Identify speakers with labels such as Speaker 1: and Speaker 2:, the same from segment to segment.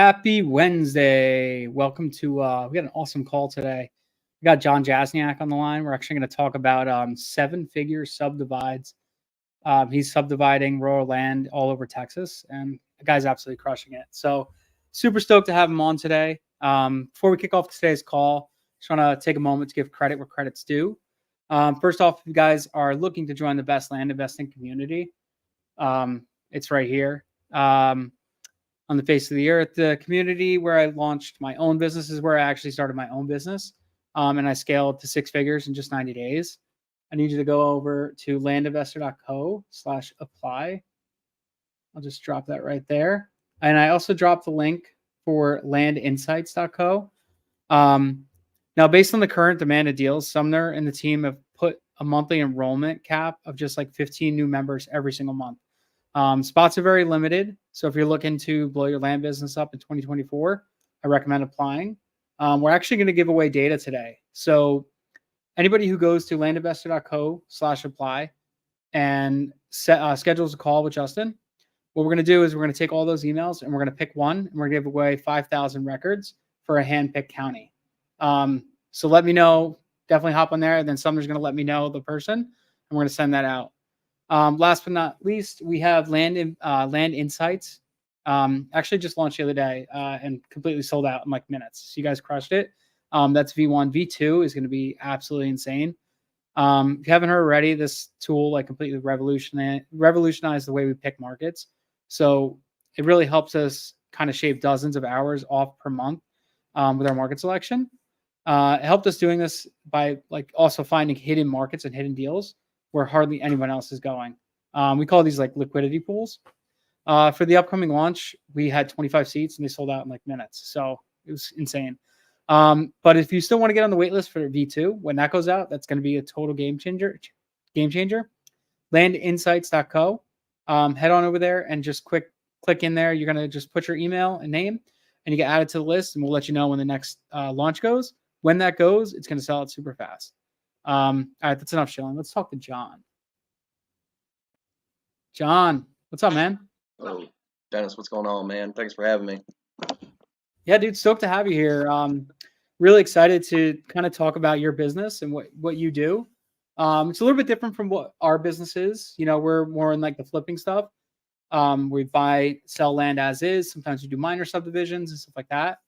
Speaker 1: Happy Wednesday. Welcome to we got an awesome call today. We got Jon Jasniak on the line. We're actually going to talk about seven-figure subdivides. He's subdividing rural land all over Texas, and the guy's absolutely crushing it. So super stoked to have him on today. Before we kick off today's call, just want to take a moment to give credit where credit's due. First off, if you guys are looking to join the best land investing community, it's right here. On the face of the earth. The community where I launched my own business is where I actually started my own business. And I scaled to six figures in just 90 days. I need you to go over to landinvestor.co/apply. I'll just drop that right there. And I also dropped the link for landinsights.co. Now, based on the current demand of deals, Sumner and the team have put a monthly enrollment cap of just like 15 new members every single month. Spots are very limited. So if you're looking to blow your land business up in 2024, I recommend applying. We're actually going to give away data today. So anybody who goes to landinvestor.co/apply and schedules a call with Justin, what we're going to do is we're going to take all those emails and we're going to pick one and we're going to give away 5,000 records for a hand-picked county. So let me know. Definitely hop on there. And then Sumner's going to let me know the person and we're going to send that out. Last but not least, we have Land Insights. Actually just launched the other day and completely sold out in like minutes. So you guys crushed it. That's V1. V2 is going to be absolutely insane. If you haven't heard already, this tool like completely revolutionized the way we pick markets. So it really helps us kind of shave dozens of hours off per month with our market selection. It helped us doing this by like also finding hidden markets and hidden deals where hardly anyone else is going. We call these like liquidity pools. For the upcoming launch, we had 25 seats and they sold out in like minutes. So it was insane. But if you still want to get on the wait list for V2, when that goes out, that's going to be a total game changer. Landinsights.co. Head on over there and just click in there. You're going to just put your email and name and you get added to the list and we'll let you know when the next launch goes. When that goes, it's going to sell it super fast. All right, that's enough shilling. Let's talk to Jon. Jon, what's up, man?
Speaker 2: Oh, Dennis, what's going on, man? Thanks for having me.
Speaker 1: Yeah, dude, stoked to have you here. Really excited to kind of talk about your business and what you do. It's a little bit different from what our business is. You know, we're more in like the flipping stuff. We buy, sell land as is. Sometimes we do minor subdivisions and stuff like that.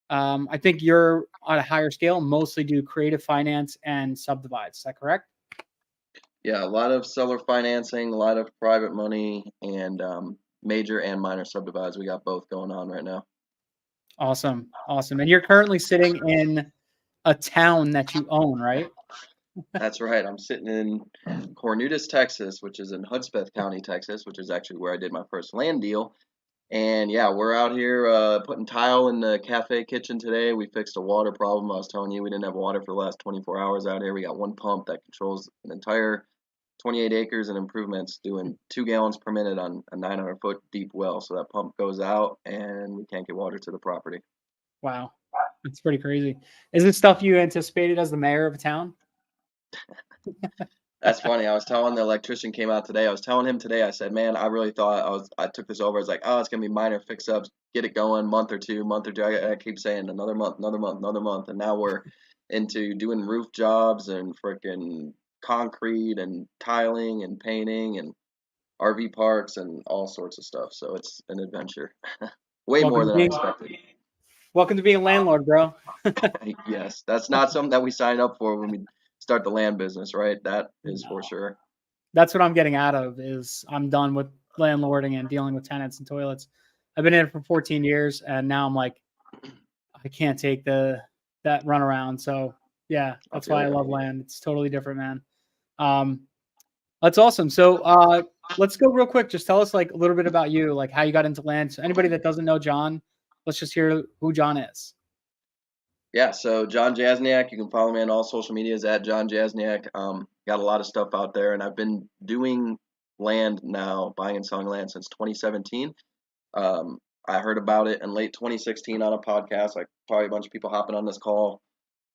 Speaker 1: I think you're on a higher scale, mostly do creative finance and subdivides. Is that correct?
Speaker 2: Yeah, a lot of seller financing, a lot of private money, and major and minor subdivides. We got both going on right now.
Speaker 1: Awesome. And you're currently sitting in a town that you own, right?
Speaker 2: That's right. I'm sitting in Cornudas, Texas, which is in Hudspeth County, Texas, which is actually where I did my first land deal. And yeah, we're out here putting tile in the cafe kitchen today. We fixed a water problem. I was telling you we didn't have water for the last 24 hours out here. We got one pump that controls an entire 28 acres and improvements, doing 2 gallons per minute on a 900-foot deep well. So that pump goes out and we can't get water to the property.
Speaker 1: Wow. That's pretty crazy. Is this stuff you anticipated as the mayor of a town?
Speaker 2: That's funny. I was telling the electrician came out today. I was telling him today. I said, "Man, I really thought I took this over. I was like, oh, it's gonna be minor fix-ups, get it going, month or two. I keep saying another month, and now we're into doing roof jobs and freaking concrete and tiling and painting and RV parks and all sorts of stuff. So it's an adventure, way more than I expected.
Speaker 1: Welcome to being a landlord, bro.
Speaker 2: Yes, that's not something that we sign up for when we start the land business, right? That is for sure.
Speaker 1: That's what I'm getting out of is I'm done with landlording and dealing with tenants and toilets. I've been in it for 14 years and now I'm like, I can't take that runaround. So yeah, that's why I love land. It's totally different, man. That's awesome. So let's go real quick. Just tell us like a little bit about you, like how you got into land. So anybody that doesn't know Jon, let's just hear who Jon is.
Speaker 2: Yeah, so Jon Jasniak, you can follow me on all social medias at Jon Jasniak. Got a lot of stuff out there, and I've been doing land now, buying and selling land since 2017. I heard about it in late 2016 on a podcast, like probably a bunch of people hopping on this call.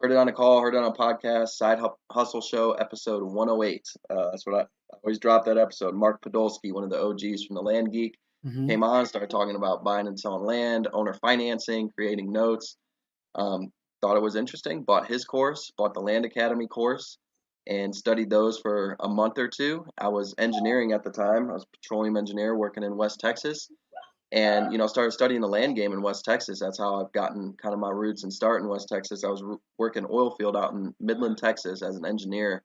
Speaker 2: Heard it on a call, heard it on a podcast, Side Hustle Show, episode 108. That's what I always drop that episode. Mark Podolsky, one of the OGs from the Land Geek.
Speaker 1: Hmm.
Speaker 2: came on, started talking about buying and selling land, owner financing, creating notes. Thought it was interesting, bought his course, bought the Land Academy course, and studied those for a month or two. I was engineering at the time. I was a petroleum engineer working in West Texas, and started studying the land game in West Texas. That's how I've gotten kind of my roots and start in West Texas. I was working oil field out in Midland, Texas, as an engineer,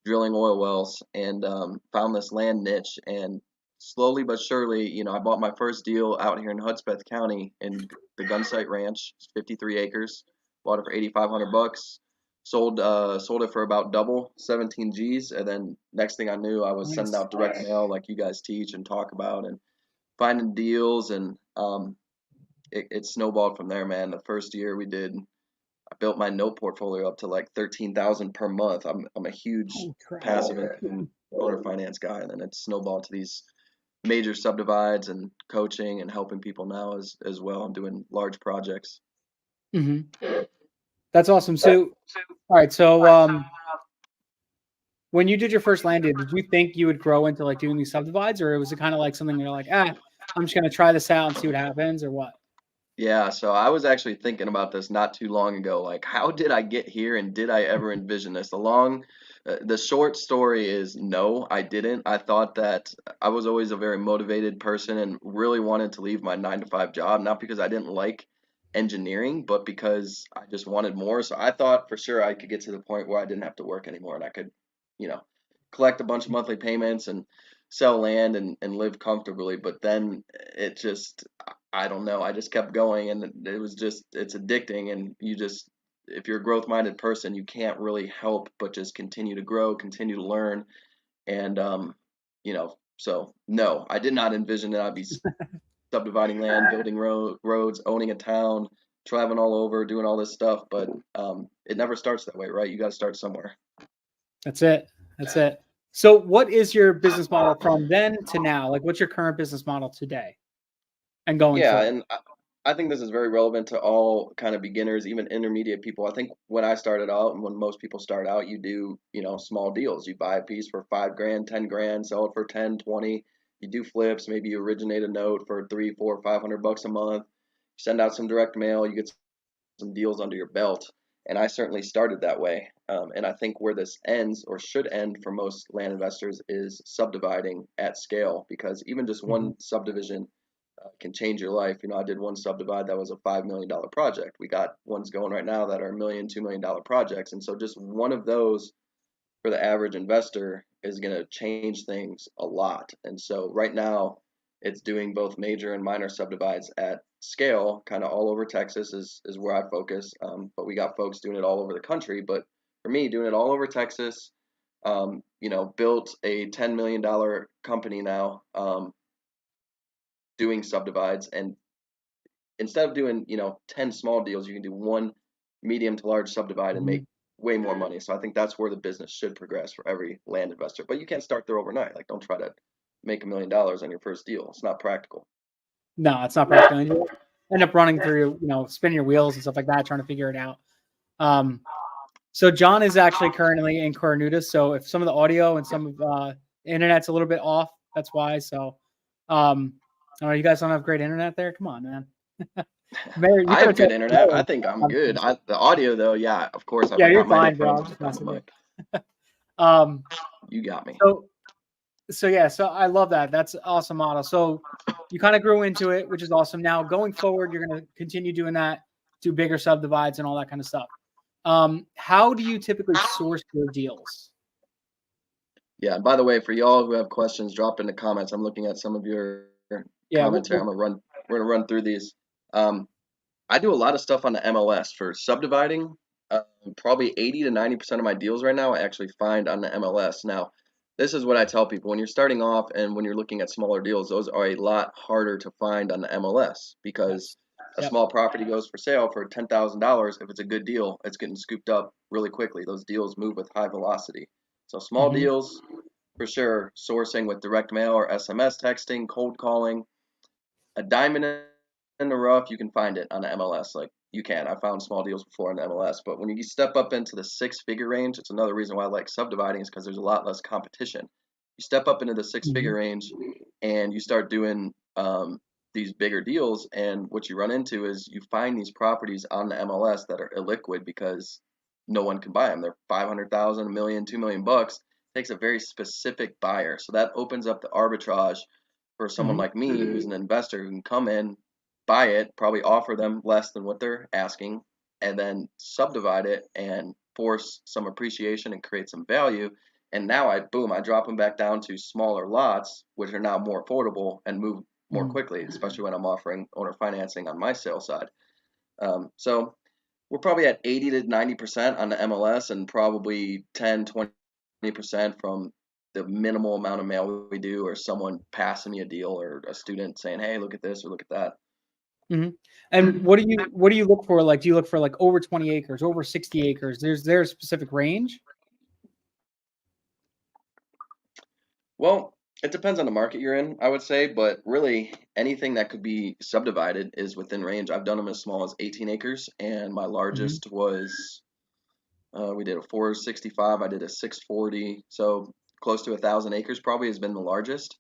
Speaker 2: drilling oil wells, and found this land niche. And slowly but surely, I bought my first deal out here in Hudspeth County in the Gunsight Ranch, 53 acres. Bought it for 8,500 bucks. Sold it for about double, 17 G's, and then next thing I knew, I was sending
Speaker 1: Nice.
Speaker 2: out direct mail like you guys teach and talk about, and finding deals, and it snowballed from there, man. The first year I built my note portfolio up to like 13,000 per month. I'm a huge
Speaker 1: Holy crap.
Speaker 2: passive income owner finance guy, and then it snowballed to these major subdivides and coaching and helping people now as well. I'm doing large projects.
Speaker 1: Hmm. That's awesome. So, all right. So, when you did your first land deal, did you think you would grow into like doing these subdivides, or was it kind of like something you're like, I'm just gonna try this out and see what happens, or what?
Speaker 2: Yeah, so I was actually thinking about this not too long ago. Like, how did I get here, and did I ever envision this? The short story is no, I didn't. I thought that I was always a very motivated person and really wanted to leave my 9 to 5 job, not because I didn't like engineering, but because I just wanted more. So I thought for sure I could get to the point where I didn't have to work anymore, and I could, you know, collect a bunch of monthly payments and sell land and live comfortably. But then it just, I don't know. I just kept going, and it's addicting. And if you're a growth minded person, you can't really help but just continue to grow, continue to learn. And, so no, I did not envision that I'd be subdividing land, building roads, owning a town, traveling all over, doing all this stuff. But it never starts that way, right? You got to start somewhere.
Speaker 1: That's it. That's it. So, what is your business model from then to now? Like, what's your current business model today and going
Speaker 2: Yeah,
Speaker 1: forward?
Speaker 2: and I think this is very relevant to all kind of beginners, even intermediate people. I think when I started out, and when most people start out, you do, small deals. You buy a piece for 5 grand, 10 grand, sell it for 10, 20. You do flips. Maybe you originate a note for 3, 4, 500 bucks a month. Send out some direct mail. You get some deals under your belt. And I certainly started that way. And I think where this ends, or should end for most land investors, is subdividing at scale, because even just
Speaker 1: Mhm.
Speaker 2: one subdivision can change your life. I did one subdivide that was a $5 million project. We got ones going right now that are $1 million, $2 million projects. And so just one of those for the average investor is going to change things a lot. And so right now, it's doing both major and minor subdivides at scale, kind of all over Texas is where I focus. But we got folks doing it all over the country. But for me, doing it all over Texas, built a $10 million company now, doing subdivides. And instead of doing 10 small deals, you can do one medium to large subdivide and make
Speaker 1: Mhm.
Speaker 2: way more money. So I think that's where the business should progress for every land investor. But you can't start there overnight. Like, don't try to make $1 million on your first deal. It's not practical.
Speaker 1: No, it's not practical. And you end up running through, spinning your wheels and stuff like that, trying to figure it out. Um, so John is actually currently in Cornuda. So if some of the audio and some of internet's a little bit off, that's why. So, I don't know, you guys don't have great internet there. Come on, man. Mayor, you
Speaker 2: I
Speaker 1: better
Speaker 2: have good
Speaker 1: tell
Speaker 2: internet. I
Speaker 1: Mayor.
Speaker 2: think I'm good. The audio though, yeah, of course I
Speaker 1: Yeah, you're
Speaker 2: forgot my
Speaker 1: fine, bro.
Speaker 2: headphones
Speaker 1: I'm
Speaker 2: on
Speaker 1: just
Speaker 2: top of
Speaker 1: messing with
Speaker 2: my.
Speaker 1: you. Um,
Speaker 2: You got me.
Speaker 1: so yeah, so I love that. That's an awesome model. So you kind of grew into it, which is awesome. Now going forward, you're going to continue doing that, do bigger subdivides and all that kind of stuff. How do you typically source your deals?
Speaker 2: Yeah. And by the way, for y'all who have questions, drop in the comments. I'm looking at some of your
Speaker 1: Yeah,
Speaker 2: comments here. We're gonna run through these. Um, I do a lot of stuff on the MLS for subdividing. Probably 80 to 90% of my deals right now I actually find on the MLS. Now, this is what I tell people: when you're starting off and when you're looking at smaller deals, those are a lot harder to find on the MLS, because
Speaker 1: yes.
Speaker 2: a
Speaker 1: Yep.
Speaker 2: small property goes for sale for $10,000. If it's a good deal, it's getting scooped up really quickly. Those deals move with high velocity. So small
Speaker 1: Hmm.
Speaker 2: deals, for sure, sourcing with direct mail or SMS texting, cold calling. A diamond in the rough, you can find it on the MLS. Like, you can. I found small deals before in the MLS, but when you step up into the 6-figure range, it's another reason why I like subdividing, is because there's a lot less competition. You step up into the six-figure
Speaker 1: Mhm.
Speaker 2: range, and you start doing these bigger deals. And what you run into is you find these properties on the MLS that are illiquid because no one can buy them. They're 500,000, a million, 2 million bucks. It takes a very specific buyer. So that opens up the arbitrage for someone
Speaker 1: Mhm.
Speaker 2: like me who's an investor who can come in, buy it, probably offer them less than what they're asking, and then subdivide it and force some appreciation and create some value. And now I drop them back down to smaller lots, which are now more affordable and move more
Speaker 1: Mhm.
Speaker 2: quickly, especially when I'm offering owner financing on my sales side. So we're probably at 80 to 90% on the MLS, and probably 10, 20% from the minimal amount of mail we do, or someone passing me a deal, or a student saying, hey, look at this or look at that.
Speaker 1: Mhm. And what do you look for? Like, do you look for like over 20 acres, over 60 acres? There's there a specific range?
Speaker 2: Well, it depends on the market you're in, I would say, but really anything that could be subdivided is within range. I've done them as small as 18 acres, and my
Speaker 1: Mhm.
Speaker 2: largest was we did a 465, I did a 640, so close to 1,000 acres probably has been the largest.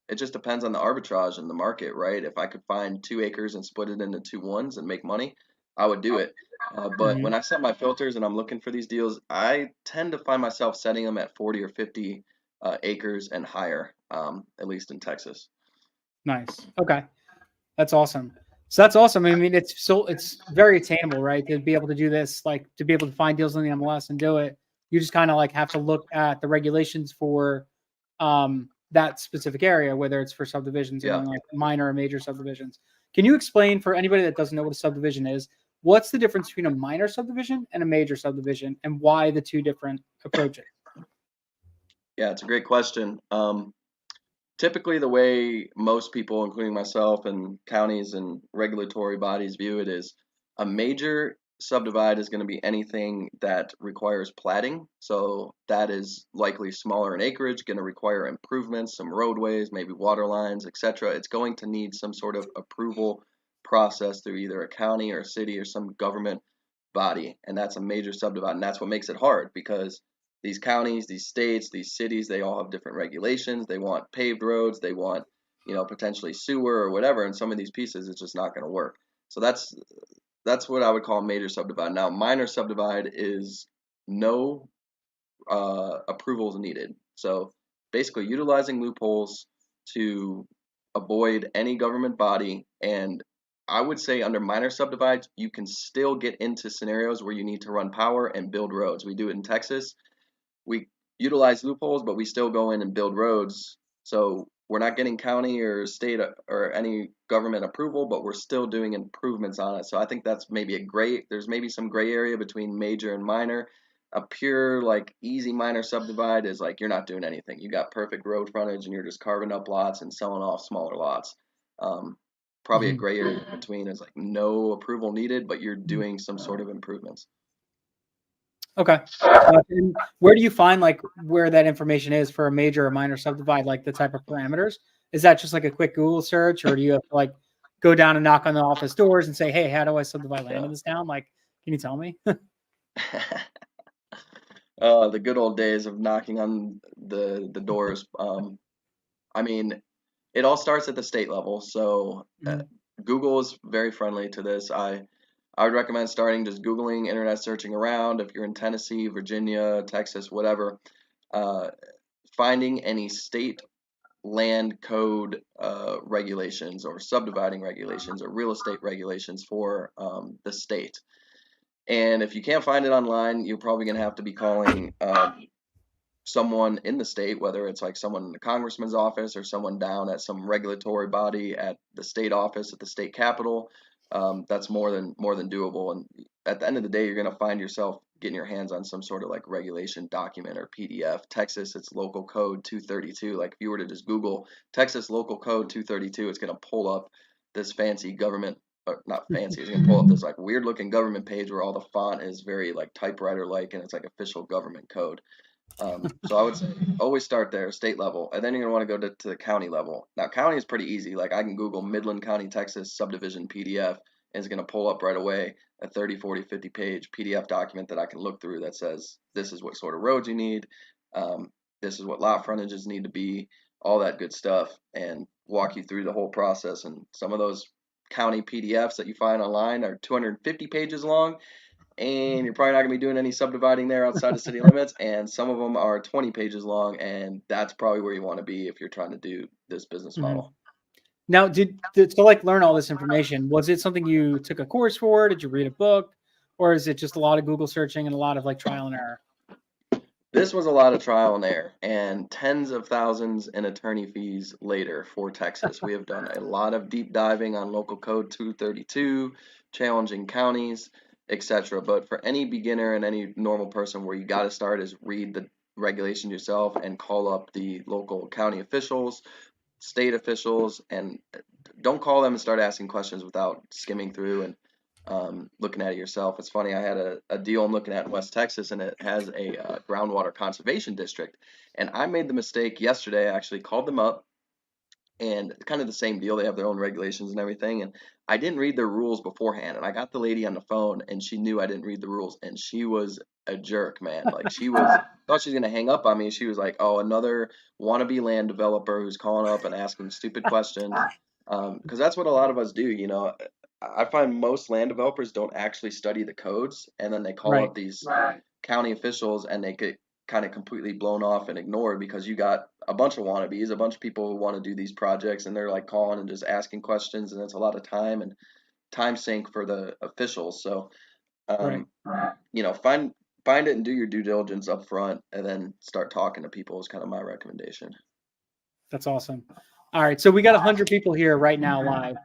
Speaker 2: It just depends on the arbitrage in the market, right? If I could find 2 acres and split it into two ones and make money, I would do it. But when
Speaker 1: Mhm.
Speaker 2: I set my filters and I'm looking for these deals, I tend to find myself setting them at 40 or 50 acres and higher, at least in Texas.
Speaker 1: Nice. Okay. That's awesome. So that's awesome. I mean, it's very attainable, right? To be able to do this, like to be able to find deals in the MLS and do it. You just kind of like have to look at the regulations for that specific area, whether it's for subdivisions and
Speaker 2: Yeah.
Speaker 1: then like minor or major subdivisions. Can you explain for anybody that doesn't know what a subdivision is, what's the difference between a minor subdivision and a major subdivision and why the two different approaches?
Speaker 2: Yeah, it's a great question. Typically, the way most people, including myself and counties and regulatory bodies, view it is a major subdivide is going to be anything that requires platting. So that is likely smaller in acreage, going to require improvements, some roadways, maybe water lines, etc. It's going to need some sort of approval process through either a county or a city or some government body, and that's a major subdivide. And that's what makes it hard, because these counties, these states, these cities, they all have different regulations. They want paved roads, they want, potentially sewer or whatever. And some of these pieces, it's just not going to work. So that's what I would call major subdivide. Now, minor subdivide is no approvals needed. So basically, utilizing loopholes to avoid any government body. And I would say under minor subdivides, you can still get into scenarios where you need to run power and build roads. We do it in Texas. We utilize loopholes, but we still go in and build roads. So we're not getting county or state or any government approval, but we're still doing improvements on it. So I think that's maybe there's maybe some gray area between major and minor. A pure, like, easy minor subdivide is like you're not doing anything. You got perfect road frontage and you're just carving up lots and selling off smaller lots. Um, Probably a
Speaker 1: Mhm.
Speaker 2: gray area between is like no approval needed, but you're
Speaker 1: Mhm.
Speaker 2: doing some sort of improvements.
Speaker 1: Okay. And where do you find like where that information is for a major or minor subdivide, like the type of parameters? Is that just like a quick Google search, or do you have to like go down and knock on the office doors and say, "Hey, how do I subdivide land
Speaker 2: Yeah.
Speaker 1: in this town?" Like, can you tell me?
Speaker 2: The good old days of knocking on the doors. I mean, it all starts at the state level. So
Speaker 1: Mhm.
Speaker 2: Google is very friendly to this. I would recommend starting just Googling, internet searching around. If you're in Tennessee, Virginia, Texas, whatever, uh, finding any state land code regulations or subdividing regulations or real estate regulations for the state. And if you can't find it online, you're probably going to have to be calling someone in the state, whether it's like someone in the congressman's office or someone down at some regulatory body at the state office at the state capitol. That's more than doable. And at the end of the day, you're going to find yourself getting your hands on some sort of like regulation document or PDF. Texas, it's local code 232. Like if you were to just Google Texas local code 232, it's going to pull up this fancy government. Or not fancy. It's gonna pull up this like weird looking government page where all the font is very like typewriter like, and it's like official government code. So I would say always start there, state level, and then you're gonna want to go to the county level. Now, county is pretty easy. Like I can Google Midland County, Texas subdivision PDF, and it's gonna pull up right away a 30, 40, 50 page PDF document that I can look through that says this is what sort of roads you need. this is what lot frontages need to be, all that good stuff, and walk you through the whole process. And some of those county PDFs that you find online are 250 pages long, and you're probably not going to be doing any subdividing there outside of city limits. And some of them are 20 pages long, and that's probably where you want to be if you're trying to do this business model.
Speaker 1: Now, to like learn all this information, was it something you took a course for? Did you read a book, or is it just a lot of Google searching and a lot of like trial and error?
Speaker 2: This was a lot of trial and error, and tens of thousands in attorney fees later for Texas. We have done a lot of deep diving on local code 232, challenging counties, etc. But for any beginner and any normal person, where you got to start is read the regulations yourself and call up the local county officials, state officials, and don't call them and start asking questions without skimming through and looking at it yourself. It's funny, I had a deal I'm looking at in West Texas, and it has a groundwater conservation district. And I made the mistake yesterday. I actually called them up, and kind of the same deal. They have their own regulations and everything. And I didn't read their rules beforehand. And I got the lady on the phone, and she knew I didn't read the rules. And she was a jerk, man. Like, she was, thought she was going to hang up on me. She was like, oh, another wannabe land developer who's calling up and asking stupid questions. Because that's what a lot of us do, you know. I find most land developers don't actually study the codes, and then they call
Speaker 1: Right.
Speaker 2: up these county officials, and they get kind of completely blown off and ignored because you got a bunch of wannabes, a bunch of people who want to do these projects, and they're like calling and just asking questions, and it's a lot of time and time sink for the officials. So,
Speaker 1: Right.
Speaker 2: you know, find it and do your due diligence up front, and then start talking to people is kind of my recommendation.
Speaker 1: That's awesome. All right, so we got 100 people here right now live.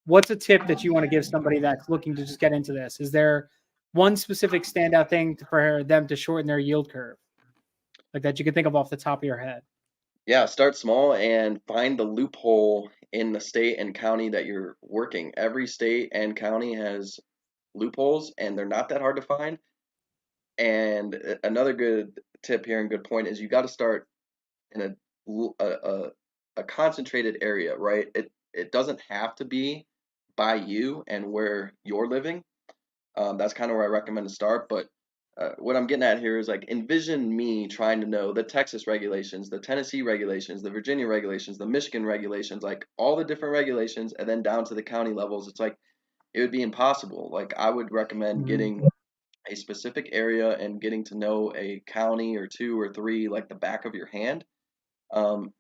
Speaker 1: What's a tip that you want to give somebody that's looking to just get into this? Is there one specific standout thing for them to shorten their yield curve, like that you can think of off the top of your head?
Speaker 2: Yeah, start small and find the loophole in the state and county that you're working. Every state and county has loopholes, and they're not that hard to find. And another good tip here and good point is you got to start in a concentrated area, right? It doesn't have to be by you and where you're living. That's kind of where I recommend to start. But what I'm getting at here is, like, envision me trying to know the Texas regulations, the Tennessee regulations, the Virginia regulations, the Michigan regulations, like all the different regulations, and then down to the county levels. It's like it would be impossible. Like, I would recommend getting a specific area and getting to know a county or two or three like the back of your hand.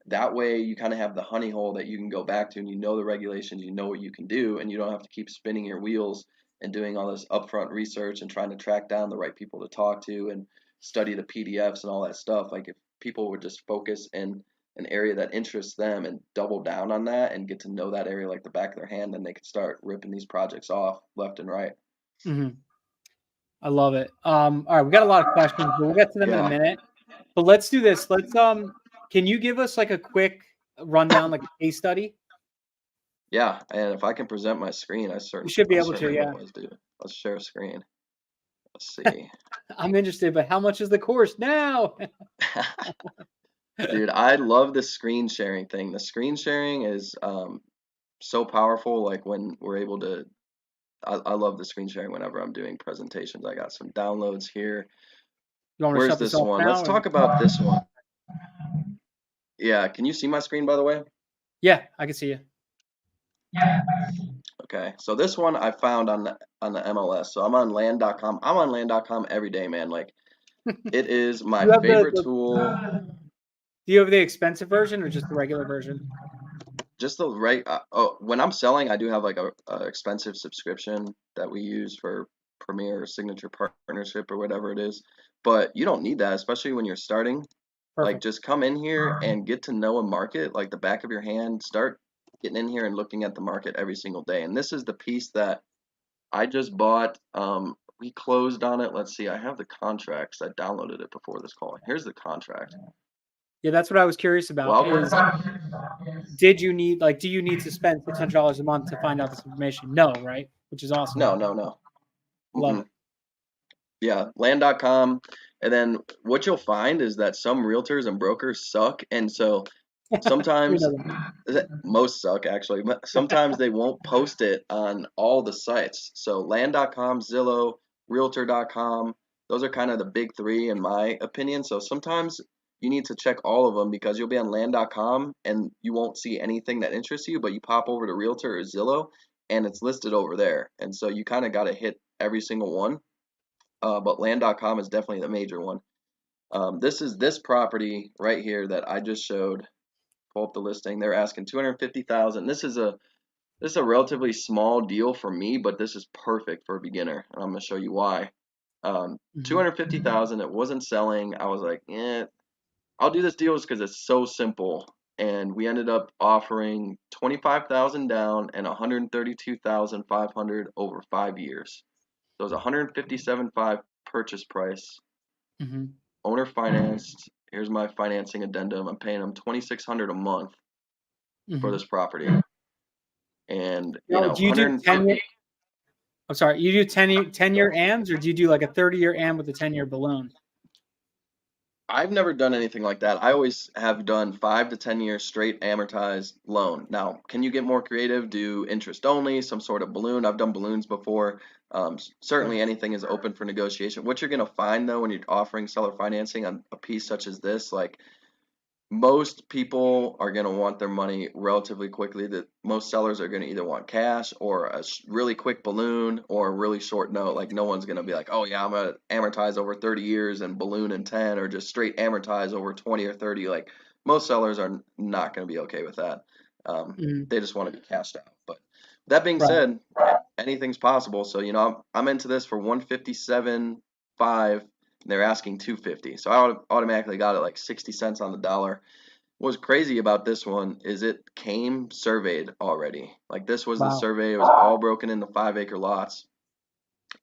Speaker 2: That way you kind of have the honey hole that you can go back to, and you know the regulations, you know what you can do, and you don't have to keep spinning your wheels and doing all this upfront research and trying to track down the right people to talk to and study the PDFs and all that stuff. Like, if people would just focus in an area that interests them and double down on that and get to know that area like the back of their hand, then they could start ripping these projects off left and right.
Speaker 1: Mm-hmm. I love it. All right, we got a lot of questions, but we'll get to them in a
Speaker 2: Yeah.
Speaker 1: minute. But let's do this. Can you give us like a quick rundown, like a case study?
Speaker 2: Yeah, and if I can present my screen,
Speaker 1: You should be
Speaker 2: I
Speaker 1: able to,
Speaker 2: certainly
Speaker 1: yeah.
Speaker 2: will. Let's do it. Let's share a screen. Let's see.
Speaker 1: I'm interested, but how much is the course now?
Speaker 2: Dude, I love the screen sharing thing. The screen sharing is so powerful. Like, when we're able to, I love the screen sharing whenever I'm doing presentations. I got some downloads here.
Speaker 1: You want me to
Speaker 2: Where's
Speaker 1: shut this
Speaker 2: this
Speaker 1: off
Speaker 2: one?
Speaker 1: now?
Speaker 2: Let's talk about this one. Yeah, can you see my screen, by the way?
Speaker 1: Yeah, I can see you.
Speaker 2: Okay, so this one I found on the MLS. So I'm on land.com. I'm on land.com every day, man. Like, it is my
Speaker 1: You have
Speaker 2: favorite tool.
Speaker 1: Do you have the expensive version or just the regular version?
Speaker 2: Just the right. Oh, when I'm selling, I do have like a expensive subscription that we use for Premier or Signature Partnership or whatever it is. But you don't need that, especially when you're starting. Like,
Speaker 1: Perfect.
Speaker 2: just come in here and get to know a market like the back of your hand. Start getting in here and looking at the market every single day. And this is the piece that I just bought. We closed on it. Let's see. I have the contracts. I downloaded it before this call. Here's the contract.
Speaker 1: Yeah, that's what I was curious about. Is do you need to spend $600 a month to find out this information? No, right? Which is awesome.
Speaker 2: No.
Speaker 1: Love it.
Speaker 2: Yeah, land.com. And then what you'll find is that some realtors and brokers suck. And so
Speaker 1: We
Speaker 2: sometimes,
Speaker 1: know that.
Speaker 2: most suck actually, but sometimes they won't post it on all the sites. So land.com, Zillow, realtor.com, those are kind of the big three in my opinion. So sometimes you need to check all of them because you'll be on land.com and you won't see anything that interests you, but you pop over to Realtor or Zillow and it's listed over there. And so you kind of got to hit every single one. But land.com is definitely the major one. This is this property right here that I just showed. Pull up the listing. They're asking 250,000. This is a relatively small deal for me, but this is perfect for a beginner, and I'm gonna show you why. 250,000. It wasn't selling. I was like, I'll do this deal just because it's so simple. And we ended up offering 25,000 down and 132,500 over 5 years. So it was 157.5 purchase price. Owner financed. Here's my financing addendum. I'm paying them 2,600 a month for this property. And
Speaker 1: Now, do you do 10-year? I'm sorry, you do 10-year AMs, or do you do like a 30-year AM with a 10-year balloon?
Speaker 2: I've never done anything like that. I always have done 5 to 10 years straight amortized loan. Now, can you get more creative? Do interest only, some sort of balloon? I've done balloons before. Certainly anything is open for negotiation. What you're going to find though when you're offering seller financing on a piece such as this, like most people are going to want their money relatively quickly. That most sellers are going to either want cash or a really quick balloon or a really short note. Like no one's going to be like, oh yeah, I'm going to amortize over 30 years and balloon in 10, or just straight amortize over 20 or 30. Like most sellers are not going to be okay with that. They just want to be cashed out. But that being said, anything's possible. So I'm into this for 157.5. They're asking 250, so I automatically got it like 60 cents on the dollar. What's crazy about this one is it came surveyed already. Like this was the survey. It was all broken into 5-acre lots.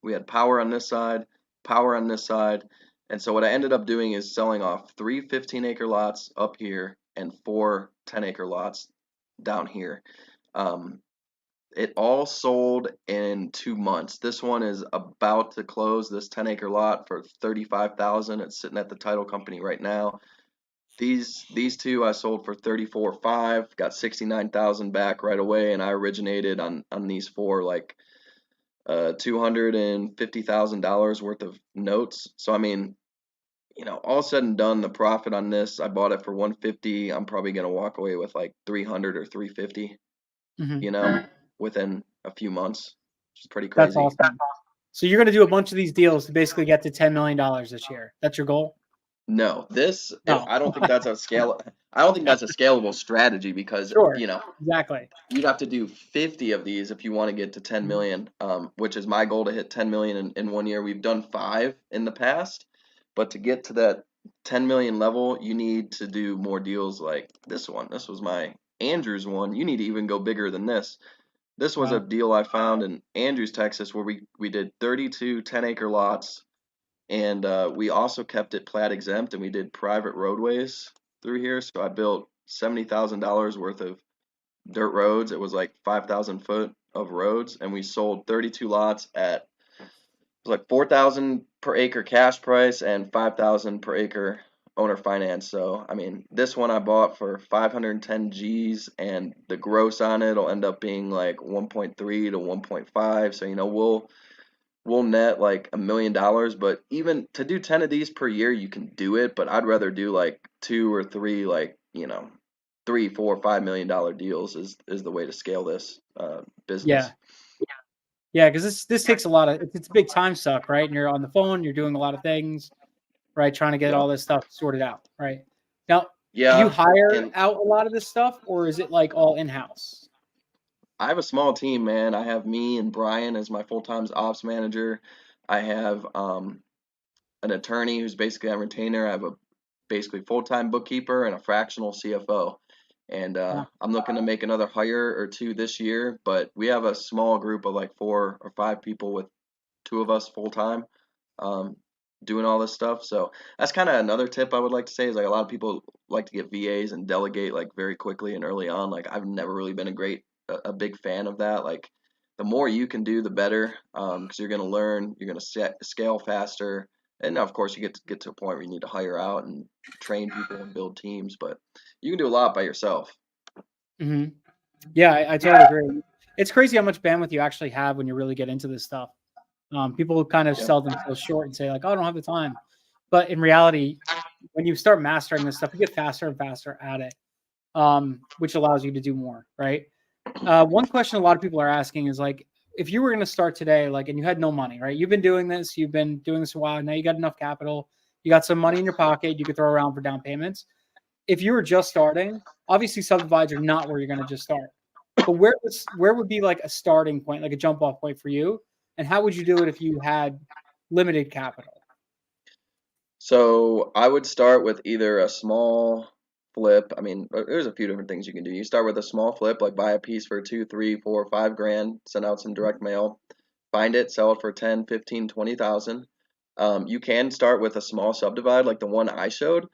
Speaker 2: We had power on this side, power on this side, and so what I ended up doing is selling off 3 15-acre lots up here and 4 10-acre lots down here. It all sold in 2 months. This one is about to close, this 10-acre lot, for $35,000. It's sitting at the title company right now. These two I sold for $34,500, got $69,000 back right away, and I originated on these 4 like $250,000 worth of notes. So I mean, all said and done, the profit on this, I bought it for $150. I'm probably gonna walk away with like $300 or $350. Within a few months, which is pretty crazy.
Speaker 1: That's awesome. So you're going to do a bunch of these deals to basically get to $10 million this year. That's your goal?
Speaker 2: No, I don't think that's a scale. I don't think that's a scalable strategy because,
Speaker 1: exactly.
Speaker 2: You'd have to do 50 of these if you want to get to 10 million, which is my goal to hit 10 million in 1 year. We've done 5 in the past, but to get to that 10 million level, you need to do more deals like this one. This was my Andrews one. You need to even go bigger than this. This was a deal I found in Andrews, Texas, where we did 32 10-acre lots, and we also kept it plat exempt, and we did private roadways through here. So I built $70,000 worth of dirt roads. It was like 5,000 foot of roads, and we sold 32 lots at like 4,000 per acre cash price and 5,000 per acre owner finance. So I mean, this one I bought for 510 G's, and the gross on it will end up being like 1.3 to 1.5. So we'll net like $1 million. But even to do 10 of these per year, you can do it. But I'd rather do like 2 or 3, like $3, $4, $5 million deals is the way to scale this business.
Speaker 1: Yeah, because this takes a lot of, it's a big time suck, right? And you're on the phone, you're doing a lot of things, right? Trying to get all this stuff sorted out, right? Now, do you hire out a lot of this stuff, or is it like all in-house?
Speaker 2: I have a small team, man. I have me and Brian as my full-time ops manager. I have an attorney who's basically on retainer. I have a basically full-time bookkeeper and a fractional CFO. And I'm looking to make another hire or 2 this year, but we have a small group of like 4 or 5 people with 2 of us full-time doing all this stuff. So that's kind of another tip I would like to say is like a lot of people like to get VAs and delegate like very quickly and early on. Like I've never really been a big fan of that. Like the more you can do, the better, because you're going to learn, you're going to scale faster. And of course, you get to a point where you need to hire out and train people and build teams, but you can do a lot by yourself.
Speaker 1: Yeah, I totally agree. It's crazy how much bandwidth you actually have when you really get into this stuff. People kind of sell themselves short and say like, "Oh, I don't have the time," but in reality, when you start mastering this stuff, you get faster and faster at it, which allows you to do more, right? One question a lot of people are asking is like, if you were going to start today, like, and you had no money, right? You've been doing this a while. Now you got enough capital. You got some money in your pocket. You could throw around for down payments. If you were just starting, obviously Subdivides are not where you're going to just start. But where would be like a starting point, like a jump off point for you? And how would you do it if you had limited capital?
Speaker 2: So I would start with either a small flip. I mean, there's a few different things you can do. You start with a small flip, like buy a piece for 2, 3, 4, 5 grand, send out some direct mail, find it, sell it for 10, 15, 20,000. You can start with a small subdivide like the one I showed.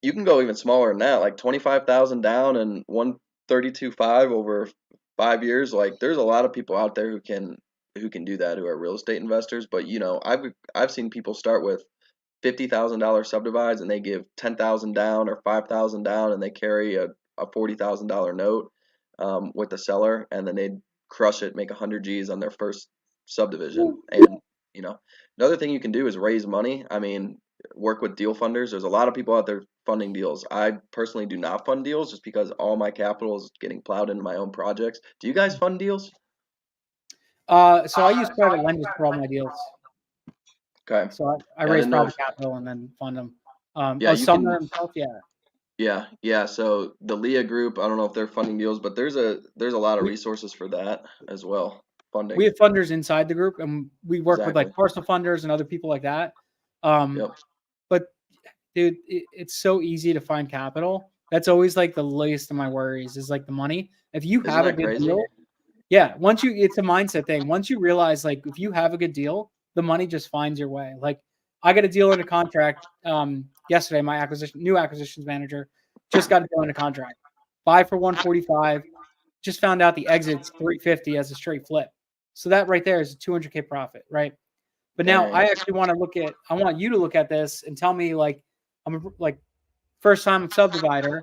Speaker 2: You can go even smaller than that, like 25,000 down and 132.5 over 5 years. Like there's a lot of people out there who can do that, who are real estate investors. But I've seen people start with $50,000 subdivides and they give 10,000 down or 5,000 down and they carry a $40,000 note with the seller, and then they crush it, make 100 G's on their first subdivision. And another thing you can do is raise money. I mean, work with deal funders. There's a lot of people out there funding deals. I personally do not fund deals just because all my capital is getting plowed into my own projects. Do you guys fund deals?
Speaker 1: So I use private lenders for all my deals.
Speaker 2: Okay.
Speaker 1: So I
Speaker 2: Yeah, I
Speaker 1: raise
Speaker 2: didn't know
Speaker 1: private
Speaker 2: if,
Speaker 1: capital and then fund them.
Speaker 2: yeah, you
Speaker 1: Sumner
Speaker 2: can.
Speaker 1: himself, yeah.
Speaker 2: Yeah. So the Leah group, I don't know if they're funding deals, but there's a lot of
Speaker 1: We
Speaker 2: resources for that as well.
Speaker 1: we
Speaker 2: Funding.
Speaker 1: have funders inside the group, and we work with
Speaker 2: Exactly.
Speaker 1: like parcel funders and other people like that. Um,
Speaker 2: Yep.
Speaker 1: but dude, it's so easy to find capital. That's always like the least of my worries is like the money. If you
Speaker 2: Isn't
Speaker 1: have a
Speaker 2: that
Speaker 1: good
Speaker 2: crazy?
Speaker 1: deal, yeah, it's a mindset thing. Once you realize like if you have a good deal, the money just finds your way. Like I got a deal in a contract yesterday. My new acquisitions manager just got a deal in a contract. Buy for 145. Just found out the exit's 350 as a straight flip. So that right there is a 200K profit, right? But now I
Speaker 2: Dang.
Speaker 1: actually I want you to look at this and tell me like like first time subdivider,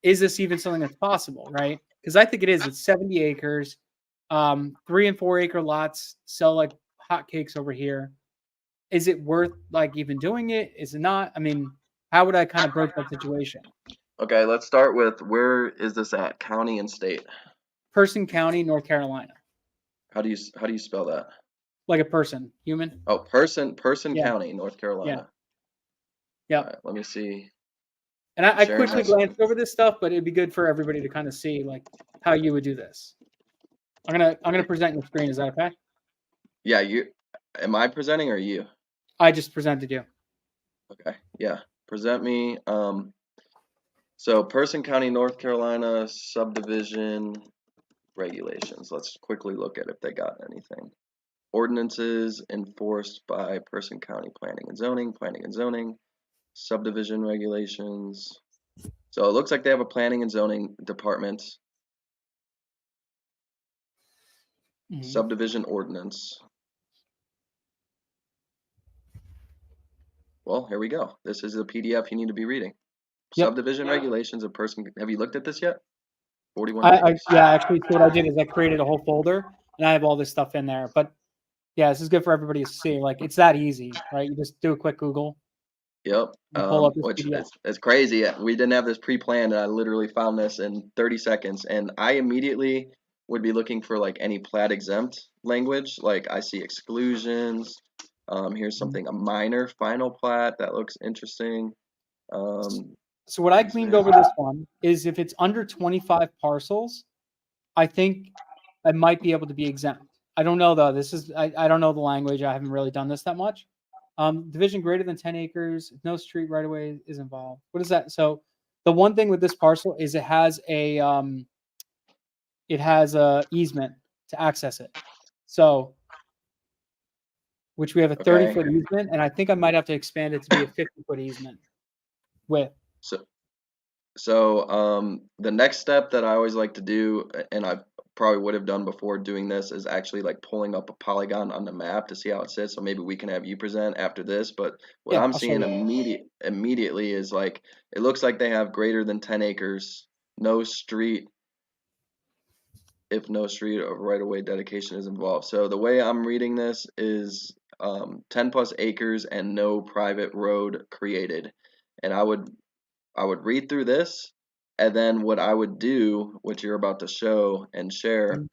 Speaker 1: is this even something that's possible, right? Because I think it is. It's 70 acres, 3 and 4 acre lots sell like hotcakes over here. Is it worth like even doing it? Is it not? I mean, how would I kind of broach that situation?
Speaker 2: Okay, let's start with, where is this at? County and state.
Speaker 1: Person County, North Carolina,
Speaker 2: How do you spell that?
Speaker 1: like a person, human.
Speaker 2: Oh, Person
Speaker 1: Yeah,
Speaker 2: County, North
Speaker 1: yeah,
Speaker 2: Carolina. All
Speaker 1: yeah.
Speaker 2: right, let me see.
Speaker 1: And I
Speaker 2: Sharing my
Speaker 1: quickly
Speaker 2: screen.
Speaker 1: glanced over this stuff, but it'd be good for everybody to kind of see like how you would do this. I'm gonna present your screen. Is that okay?
Speaker 2: Yeah, am I presenting or you?
Speaker 1: I just presented you.
Speaker 2: Okay, yeah. Present me. So Person County, North Carolina subdivision regulations. Let's quickly look at if they got anything. Ordinances enforced by Person County planning and zoning, subdivision regulations. So it looks like they have a planning and zoning department,
Speaker 1: Mhm.
Speaker 2: subdivision ordinance. Well, here we go. This is a PDF you need to be reading.
Speaker 1: Yep.
Speaker 2: Subdivision regulations of person. Have you looked at this yet? 41
Speaker 1: I
Speaker 2: pages.
Speaker 1: yeah, actually, so what I did is I created a whole folder and I have all this stuff in there. But yeah, this is good for everybody to see. Like it's that easy, right? You just do a quick Google,
Speaker 2: Yep.
Speaker 1: you pull up this
Speaker 2: Which
Speaker 1: PDF.
Speaker 2: it's crazy. We didn't have this pre-planned, and I literally found this in 30 seconds, and I immediately would be looking for like any plat exempt language. Like I see exclusions. Here's something, a minor final plat that looks interesting.
Speaker 1: So what I gleaned over this one is if it's under 25 parcels, I think I might be able to be exempt. I don't know though. I don't know the language. I haven't really done this that much. Division greater than 10 acres, no street right away is involved. What is that? So the one thing with this parcel is it has a easement to access it. So which we have a
Speaker 2: Okay.
Speaker 1: 30-foot easement, and I think I might have to expand it to be a 50-foot easement width.
Speaker 2: So the next step that I always like to do, and I probably would have done before doing this, is actually like pulling up a polygon on the map to see how it sits. So maybe we can have you present after this. But what
Speaker 1: Yeah,
Speaker 2: I'm
Speaker 1: I'll show
Speaker 2: seeing
Speaker 1: you.
Speaker 2: immediately is like, it looks like they have greater than 10 acres, no street, if no street or right of way dedication is involved. So the way I'm reading this is 10 plus acres and no private road created. And I would read through this, and then what I would do, what you're about to show and share,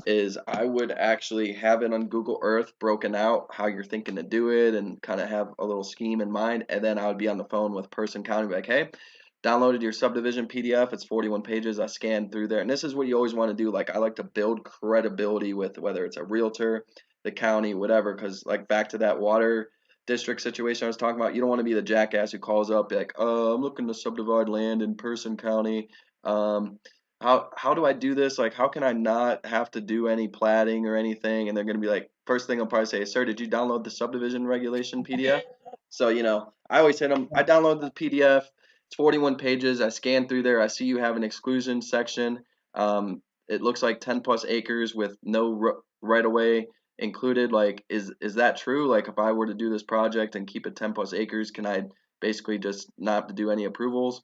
Speaker 2: is I would actually have it on Google Earth broken out how you're thinking to do it and kind of have a little scheme in mind. And then I would be on the phone with Person County, like, hey, downloaded your subdivision PDF. It's 41 pages. I scanned through there. And this is what you always want to do. Like, I like to build credibility with whether it's a realtor, the county, whatever. Because, like, back to that water district situation I was talking about, you don't want to be the jackass who calls up, like, I'm looking to subdivide land in Person County. Um, how do I do this? Like, how can I not have to do any platting or anything? And they're gonna be like, first thing I'll probably say, sir, did you download the subdivision regulation PDF? So, I always hit them. I downloaded the PDF. It's 41 pages. I scanned through there. I see you have an exclusion section. It looks like 10 plus acres with no right of way included. Like, is that true? Like, if I were to do this project and keep it 10 plus acres, can I basically just not have to do any approvals?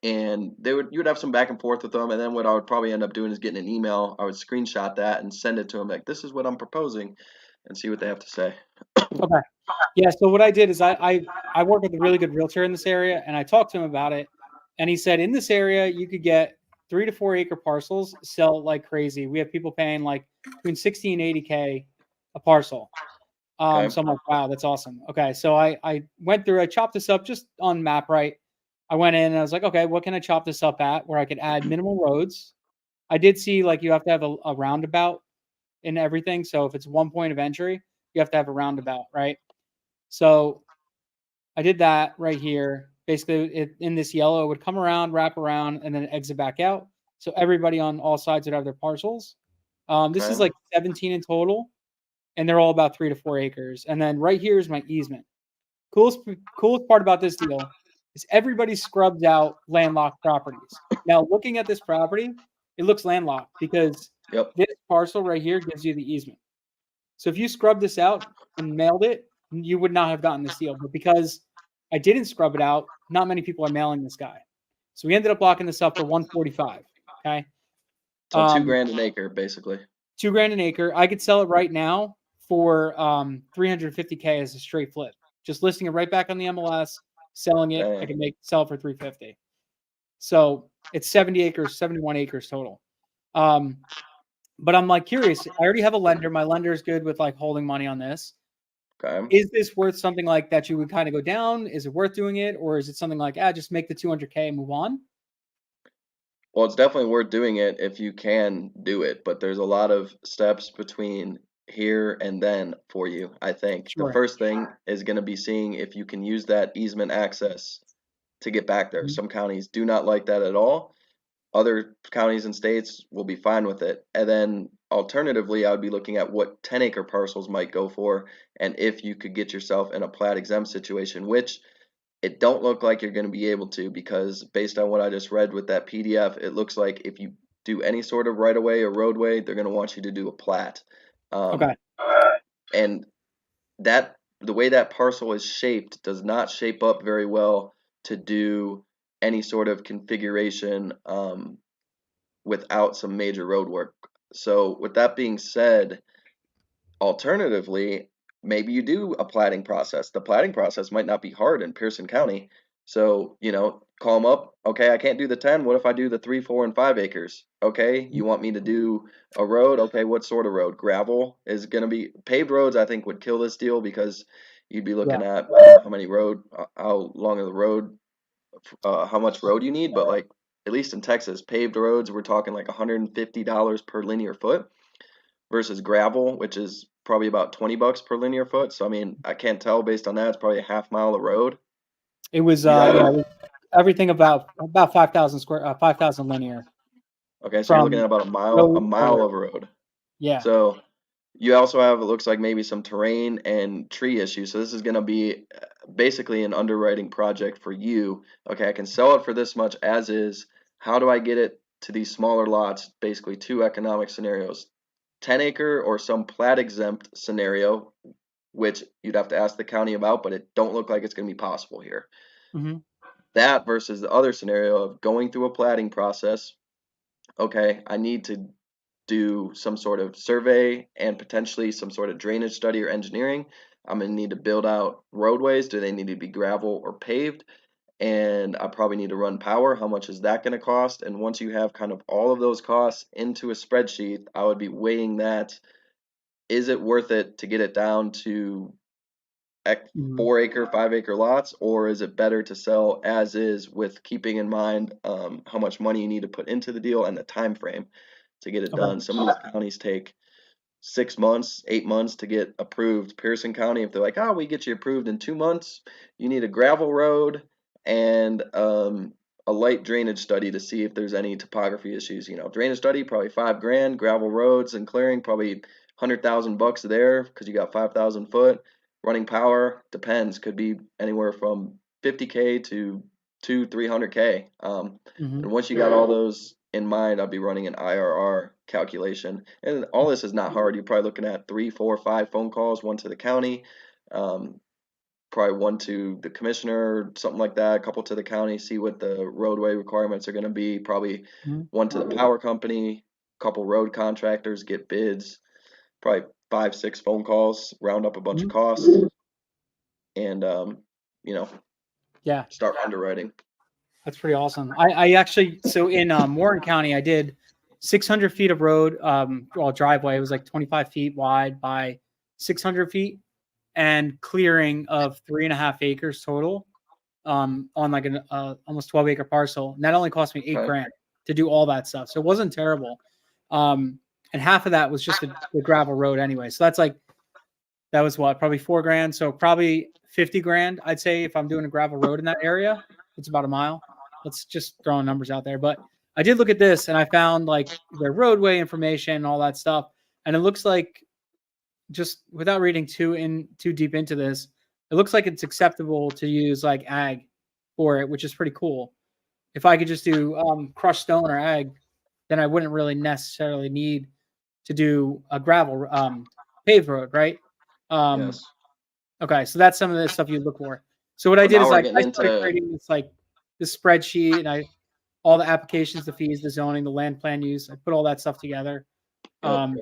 Speaker 2: And you would have some back and forth with them, and then what I would probably end up doing is getting an email. I would screenshot that and send it to them, like, this is what I'm proposing, and see what they have to say.
Speaker 1: Okay. Yeah. So what I did is I work with a really good realtor in this area, and I talked to him about it, and he said in this area you could get 3 to 4 acre parcels sell like crazy. We have people paying like between 60 and 80K a parcel.
Speaker 2: Okay.
Speaker 1: So I'm like, wow, that's awesome. Okay. So I went through, I chopped this up just on MapRight. I went in and I was like, okay, what can I chop this up at where I could add minimal roads? I did see like you have to have a roundabout in everything. So if it's one point of entry, you have to have a roundabout, right? So I did that right here. Basically, in this yellow, it would come around, wrap around, and then exit back out. So everybody on all sides would have their parcels. This is
Speaker 2: Okay.
Speaker 1: like 17 in total, and they're all about 3 to 4 acres. And then right here is my easement. Coolest part about this deal is everybody scrubbed out landlocked properties. Now, looking at this property, it looks landlocked because
Speaker 2: Yep.
Speaker 1: this parcel right here gives you the easement. So if you scrubbed this out and mailed it, you would not have gotten this deal. But because I didn't scrub it out, not many people are mailing this guy. So we ended up locking this up for 145. Okay.
Speaker 2: So 2 grand an acre, basically.
Speaker 1: $2,000 an acre. I could sell it right now for 350K as a straight flip. Just listing it right back on the MLS, selling it. I
Speaker 2: Dang.
Speaker 1: can sell it for 350. So it's 70 acres, 71 acres total. But I'm like curious. I already have a lender. My lender is good with like holding money on this.
Speaker 2: Okay.
Speaker 1: Is this worth something like that you would kind of go down? Is it worth doing it? Or is it something like, just make the 200K and move on?
Speaker 2: Well, it's definitely worth doing it if you can do it, but there's a lot of steps between here and then for you, I think. The
Speaker 1: Sure.
Speaker 2: first thing is going to be seeing if you can use that easement access to get back there.
Speaker 1: Mhm.
Speaker 2: Some counties do not like that at all. Other counties and states will be fine with it. And then alternatively, I would be looking at what 10-acre parcels might go for, and if you could get yourself in a plat exempt situation, which it don't look like you're going to be able to, because based on what I just read with that PDF, it looks like if you do any sort of right of way or roadway, they're going to want you to do a plat.
Speaker 1: Okay.
Speaker 2: And that the way that parcel is shaped does not shape up very well to do any sort of configuration without some major road work. So with that being said, alternatively, maybe you do a platting process. The platting process might not be hard in Pearson County. So, call them up. Okay, I can't do the 10. What if I do the 3, 4, and 5 acres? Okay, you want me to do a road? Okay, what sort of road? Gravel is going to be paved roads, I think, would kill this deal because you'd be
Speaker 1: Yeah.
Speaker 2: looking at how long of the road, how much road you need. But, like, at least in Texas, paved roads, we're talking like $150 per linear foot versus gravel, which is probably about $20 per linear foot. So I mean, I can't tell based on that. It's probably a half mile of road.
Speaker 1: It was
Speaker 2: You got
Speaker 1: it was everything about 5,000 linear
Speaker 2: okay, so you're looking
Speaker 1: from
Speaker 2: at about a mile
Speaker 1: road.
Speaker 2: of road.
Speaker 1: Yeah.
Speaker 2: So you also have, it looks like, maybe some terrain and tree issues. So this is going to be basically an underwriting project for you. Okay, I can sell it for this much as is. How do I get it to these smaller lots? Basically, two economic scenarios: 10-acre or some plat exempt scenario, which you'd have to ask the county about, but it don't look like it's going to be possible here.
Speaker 1: Mm-hmm.
Speaker 2: That versus the other scenario of going through a platting process. Okay, I need to do some sort of survey and potentially some sort of drainage study or engineering. I'm gonna need to build out roadways. Do they need to be gravel or paved? And I probably need to run power. How much is that going to cost? And once you have kind of all of those costs into a spreadsheet, I would be weighing that. Is it worth it to get it down to
Speaker 1: Mhm.
Speaker 2: 4 acre, 5 acre lots, or is it better to sell as is with keeping in mind how much money you need to put into the deal and the time frame to get it
Speaker 1: Okay.
Speaker 2: done? Some of these counties take 6 months, 8 months to get approved. Pearson County, if they're like, oh, we get you approved in 2 months, you need a gravel road and a light drainage study to see if there's any topography issues. Drainage study, probably $5,000. Gravel roads and clearing, probably 100,000 bucks there because you got 5,000 foot. Running power, depends, could be anywhere from 50K to 300K.
Speaker 1: Hmm.
Speaker 2: And once you got all those in mind, I'll be running an IRR calculation. And all this is not hard. You're probably looking at 3, 4, 5 phone calls, one to the county, um, probably one to the commissioner, something like that, a couple to the county, see what the roadway requirements are going to be, probably
Speaker 1: Hmm.
Speaker 2: one to the power company, couple road contractors, get bids, probably 5, 6 phone calls, round up a bunch of
Speaker 1: Hmm.
Speaker 2: costs, and you know,
Speaker 1: Yeah,
Speaker 2: start underwriting.
Speaker 1: that's pretty awesome. I actually, so in Warren County, I did 600 feet of road, well, driveway. It was like 25 feet wide by 600 feet, and clearing of 3.5 acres total, on like an almost 12-acre parcel. And that only cost me eight
Speaker 2: Okay.
Speaker 1: grand to do all that stuff. So it wasn't terrible. And half of that was just the gravel road anyway. So that's like, that was what, probably 4 grand. So probably 50 grand, I'd say, if I'm doing a gravel road in that area. It's about a mile. Let's just throw numbers out there. But I did look at this and I found like their roadway information and all that stuff. And it looks like, just without reading too deep into this, it looks like it's acceptable to use like ag for it, which is pretty cool. If I could just do crushed stone or ag, then I wouldn't really necessarily need to do a gravel paved road, right? Um,
Speaker 2: Yes.
Speaker 1: okay, so that's some of the stuff you look for. So what I
Speaker 2: So
Speaker 1: did
Speaker 2: now
Speaker 1: is
Speaker 2: we're
Speaker 1: like
Speaker 2: getting
Speaker 1: I started
Speaker 2: into.
Speaker 1: creating this spreadsheet, and I all the applications, the fees, the zoning, the land plan use. I put all that stuff together.
Speaker 2: Yep.
Speaker 1: Um,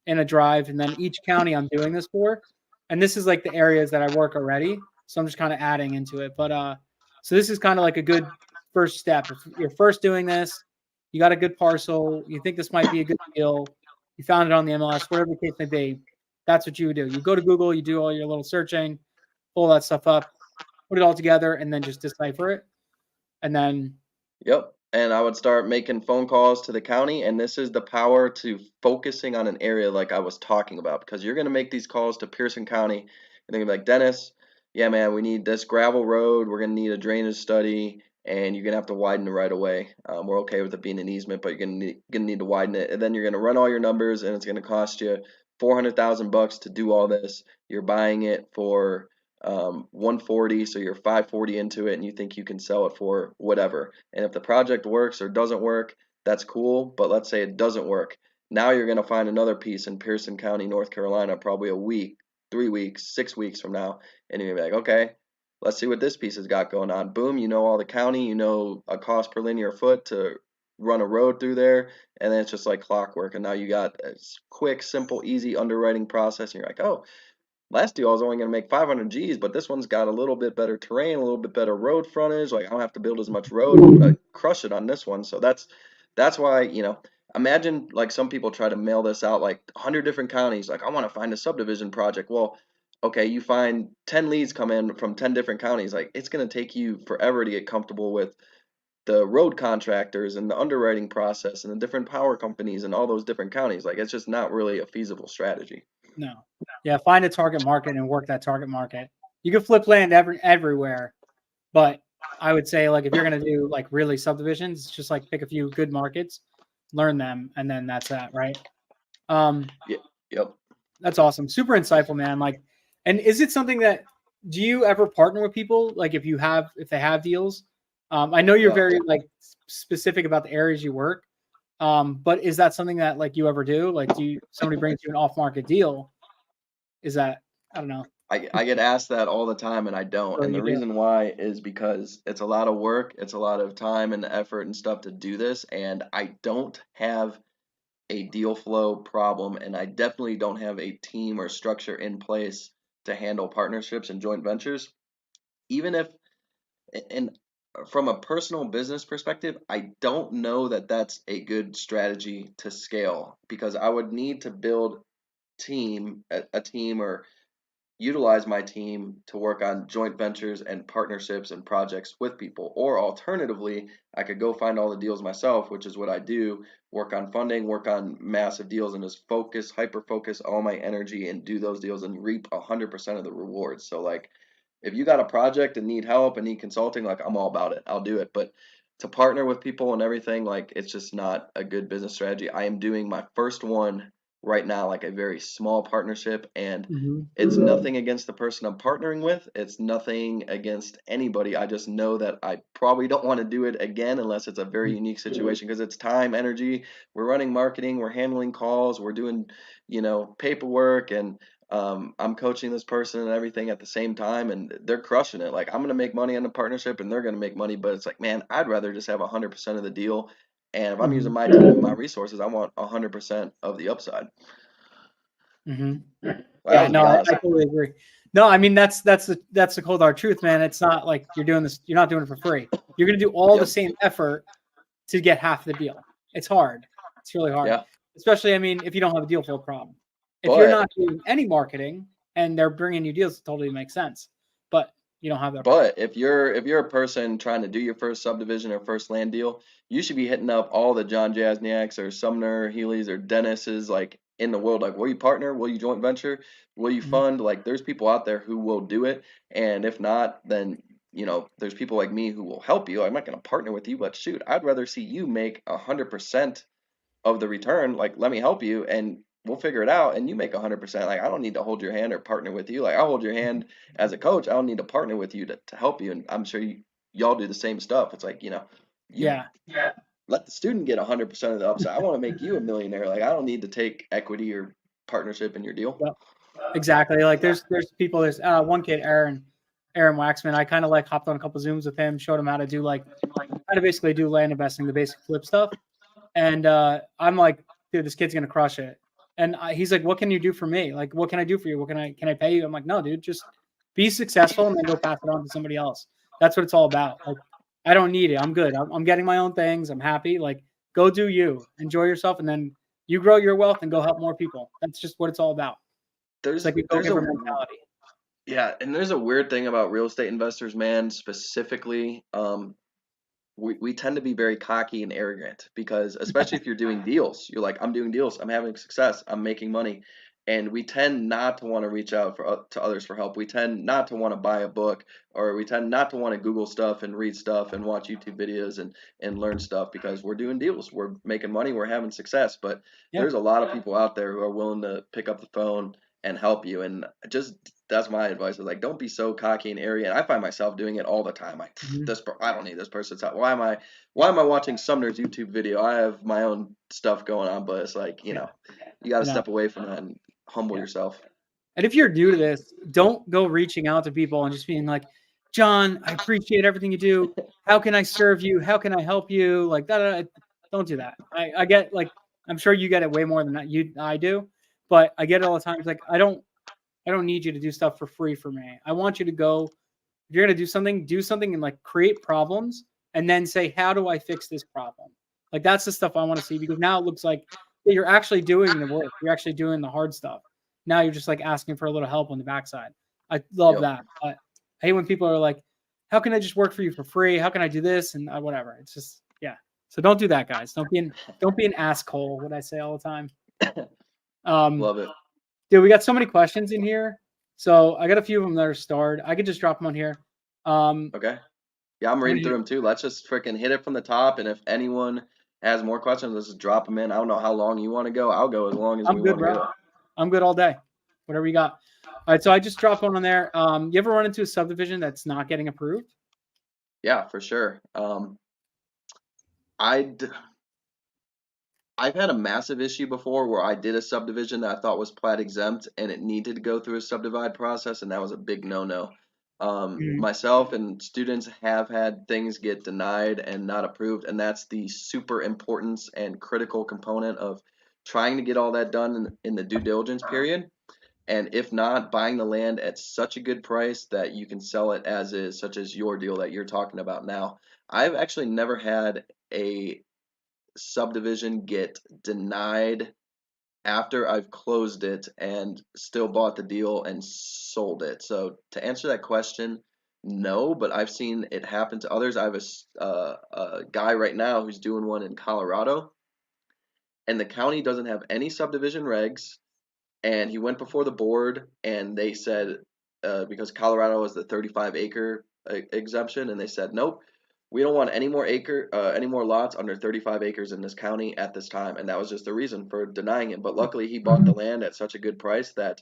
Speaker 1: in a drive, and then each county I'm doing this for, and this is like the areas that I work already. So I'm just kind of adding into it. But so this is kind of like a good first step. If you're first doing this, you got a good parcel, you think this might be a good deal, you found it on the MLS, whatever the case may be, that's what you would do. You go to Google, you do all your little searching, pull that stuff up, put it all together, and then just decipher it. And then
Speaker 2: Yep. And I would start making phone calls to the county, and this is the power to focusing on an area like I was talking about, because you're going to make these calls to Pearson County, and they're going to be like, Dennis, yeah, man, we need this gravel road. We're going to need a drainage study, and you're going to have to widen it right away. We're okay with it being an easement, but you're going to need to widen it, and then you're going to run all your numbers, and it's going to cost you 400,000 bucks to do all this. You're buying it for 140, so you're 540 into it, and you think you can sell it for whatever. And if the project works or doesn't work, that's cool. But let's say it doesn't work. Now you're going to find another piece in Pearson County, North Carolina, probably a week, 3 weeks, 6 weeks from now. And you're going to be like, okay, let's see what this piece has got going on. Boom, you know all the county, you know a cost per linear foot to run a road through there. And then it's just like clockwork. And now you got a quick, simple, easy underwriting process. And you're like, oh, last deal I was only going to make 500 G's, but this one's got a little bit better terrain, a little bit better road frontage. Like I don't have to build as much road. I'm going to crush it on this one. So that's why, imagine like some people try to mail this out like 100 different counties. Like I want to find a subdivision project. Well, okay, you find 10 leads come in from 10 different counties. Like it's going to take you forever to get comfortable with the road contractors and the underwriting process and the different power companies and all those different counties. Like it's just not really a feasible strategy.
Speaker 1: no. Yeah, find a target market and work that target market. You can flip land everywhere, but I would say like if you're gonna do like really subdivisions, it's just like pick a few good markets, learn them, and then that's that, right? Um,
Speaker 2: Yeah. Yep.
Speaker 1: that's awesome. Super insightful, man. Like, and is it something that do you ever partner with people? Like if they have deals? I know you're
Speaker 2: Yeah.
Speaker 1: very like specific about the areas you work. But is that something that like you ever do? Like do you somebody brings you an off market deal? Is that I don't know.
Speaker 2: I get asked that all the time and I don't.
Speaker 1: Or
Speaker 2: And
Speaker 1: you
Speaker 2: the
Speaker 1: do.
Speaker 2: reason why is because it's a lot of work, it's a lot of time and effort and stuff to do this. And I don't have a deal flow problem. And I definitely don't have a team or structure in place to handle partnerships and joint ventures, even if, and from a personal business perspective, I don't know that that's a good strategy to scale, because I would need to build a team, or utilize my team to work on joint ventures and partnerships and projects with people. Or alternatively, I could go find all the deals myself, which is what I do, work on funding, work on massive deals, and just hyper focus all my energy and do those deals and reap 100% of the rewards. So like, if you got a project and need help and need consulting, like, I'm all about it. I'll do it. But to partner with people and everything, like, it's just not a good business strategy. I am doing my first one right now, like a very small partnership, and
Speaker 1: Mm-hmm.
Speaker 2: it's nothing against the person I'm partnering with. It's nothing against anybody. I just know that I probably don't want to do it again unless it's a very unique situation, because it's time, energy. We're running marketing, we're handling calls, we're doing, paperwork, and I'm coaching this person and everything at the same time, and they're crushing it. Like, I'm gonna make money on the partnership, and they're gonna make money. But it's like, man, I'd rather just have 100% of the deal. And if I'm using
Speaker 1: Mm-hmm.
Speaker 2: my team and my resources, I want 100% of the upside.
Speaker 1: Mm-hmm.
Speaker 2: Well, that
Speaker 1: Yeah,
Speaker 2: was
Speaker 1: no,
Speaker 2: me,
Speaker 1: I
Speaker 2: honestly.
Speaker 1: totally agree. No, I mean that's the cold hard truth, man. It's not like you're doing this, you're not doing it for free. You're gonna do all the
Speaker 2: Yep.
Speaker 1: same effort to get half the deal. It's hard. It's really hard.
Speaker 2: Yeah.
Speaker 1: Especially, I mean, if you don't have a deal flow problem. If you're
Speaker 2: But
Speaker 1: not doing any marketing and they're bringing you deals, it totally makes sense. But you don't have that problem.
Speaker 2: But if you're a person trying to do your first subdivision or first land deal, you should be hitting up all the Jon Jasniaks or Sumner Healeys or Dennis's, like, in the world. Like, will you partner? Will you joint venture? Will you
Speaker 1: Mhm.
Speaker 2: fund? Like, there's people out there who will do it. And if not, then there's people like me who will help you. I'm not going to partner with you, but shoot, I'd rather see you make 100% of the return. Like, let me help you, and we'll figure it out, and you make 100%. Like, I don't need to hold your hand or partner with you. Like, I'll hold your hand as a coach. I don't need to partner with you to help you. And I'm sure y'all do the same stuff. It's like, you
Speaker 1: Yeah.
Speaker 2: let the student get 100% of the upside. I want to make you a millionaire. Like, I don't need to take equity or partnership in your deal.
Speaker 1: Yep. Exactly. Like there's people, there's one kid, Aaron Waxman. I kind of like hopped on a couple Zooms with him, showed him how to do like how to basically do land investing, the basic flip stuff. And I'm like, dude, this kid's gonna crush it. And he's like, what can you do for me? Like, what can I do for you? What can I pay you? I'm like, no, dude, just be successful and then go pass it on to somebody else. That's what it's all about. Like, I don't need it. I'm good. I'm getting my own things. I'm happy. Like, go do you, enjoy yourself, and then you grow your wealth and go help more people. That's just what it's all about. It's
Speaker 2: There's
Speaker 1: like a go
Speaker 2: there's
Speaker 1: giver
Speaker 2: a
Speaker 1: mentality.
Speaker 2: Yeah, and there's a weird thing about real estate investors, man, specifically. We tend to be very cocky and arrogant, because especially if you're doing deals, you're like, I'm doing deals, I'm having success, I'm making money. And we tend not to want to reach out to others for help. We tend not to want to buy a book, or we tend not to want to Google stuff and read stuff and watch YouTube videos and learn stuff, because we're doing deals, we're making money, we're having success. But
Speaker 1: Yeah.
Speaker 2: there's a lot of people out there who are willing to pick up the phone and help you. And just, that's my advice, is like, don't be so cocky and arrogant. I find myself doing it all the time. Like,
Speaker 1: Mhm.
Speaker 2: I don't need this person's help. Why am I watching Sumner's YouTube video? I have my own stuff going on. But it's like,
Speaker 1: Yeah.
Speaker 2: you got to
Speaker 1: No.
Speaker 2: step away from that and humble
Speaker 1: Yeah.
Speaker 2: yourself.
Speaker 1: And if you're new to this, don't go reaching out to people and just being like, John, I appreciate everything you do. How can I serve you? How can I help you? Like that. Don't do that. I get like, I'm sure you get it way more than I do, but I get it all the time. It's like, I don't need you to do stuff for free for me. I want you to go, if you're going to do something and like create problems and then say, how do I fix this problem? Like that's the stuff I want to see, because now it looks like you're actually doing the work. You're actually doing the hard stuff. Now you're just like asking for a little help on the backside. I love
Speaker 2: Yep.
Speaker 1: that. But I hate when people are like, how can I just work for you for free? How can I do this? And whatever. It's just, yeah. So don't do that, guys. Don't be an asshole, what I say all the time. Um,
Speaker 2: Love it.
Speaker 1: Dude, we got so many questions in here. So I got a few of them that are starred. I could just drop them on here. I'm
Speaker 2: Okay. Yeah, I'm
Speaker 1: gonna
Speaker 2: reading through
Speaker 1: hit,
Speaker 2: them too. Let's just freaking hit it from the top. And if anyone has more questions, let's just drop them in. I don't know how long you want to go. I'll go as long as we
Speaker 1: I'm good,
Speaker 2: want to
Speaker 1: bro.
Speaker 2: go.
Speaker 1: I'm good all day. Whatever you got. All right, so I just dropped one on there. You ever run into a subdivision that's not getting approved?
Speaker 2: Yeah, for sure. I'd I've had a massive issue before where I did a subdivision that I thought was plat exempt, and it needed to go through a subdivide process, and that was a big no-no.
Speaker 1: Mhm.
Speaker 2: Myself and students have had things get denied and not approved, and that's the super importance and critical component of trying to get all that done in the due diligence period. And if not, buying the land at such a good price that you can sell it as is, such as your deal that you're talking about now. I've actually never had a subdivision get denied after I've closed it and still bought the deal and sold it. So to answer that question, no, but I've seen it happen to others. I have a guy right now who's doing one in Colorado, and the county doesn't have any subdivision regs, and he went before the board, and they said because Colorado is the 35 acre exemption, and they said nope, we don't want any more lots under 35 acres in this county at this time, and that was just the reason for denying it. But luckily, he bought the land at such a good price that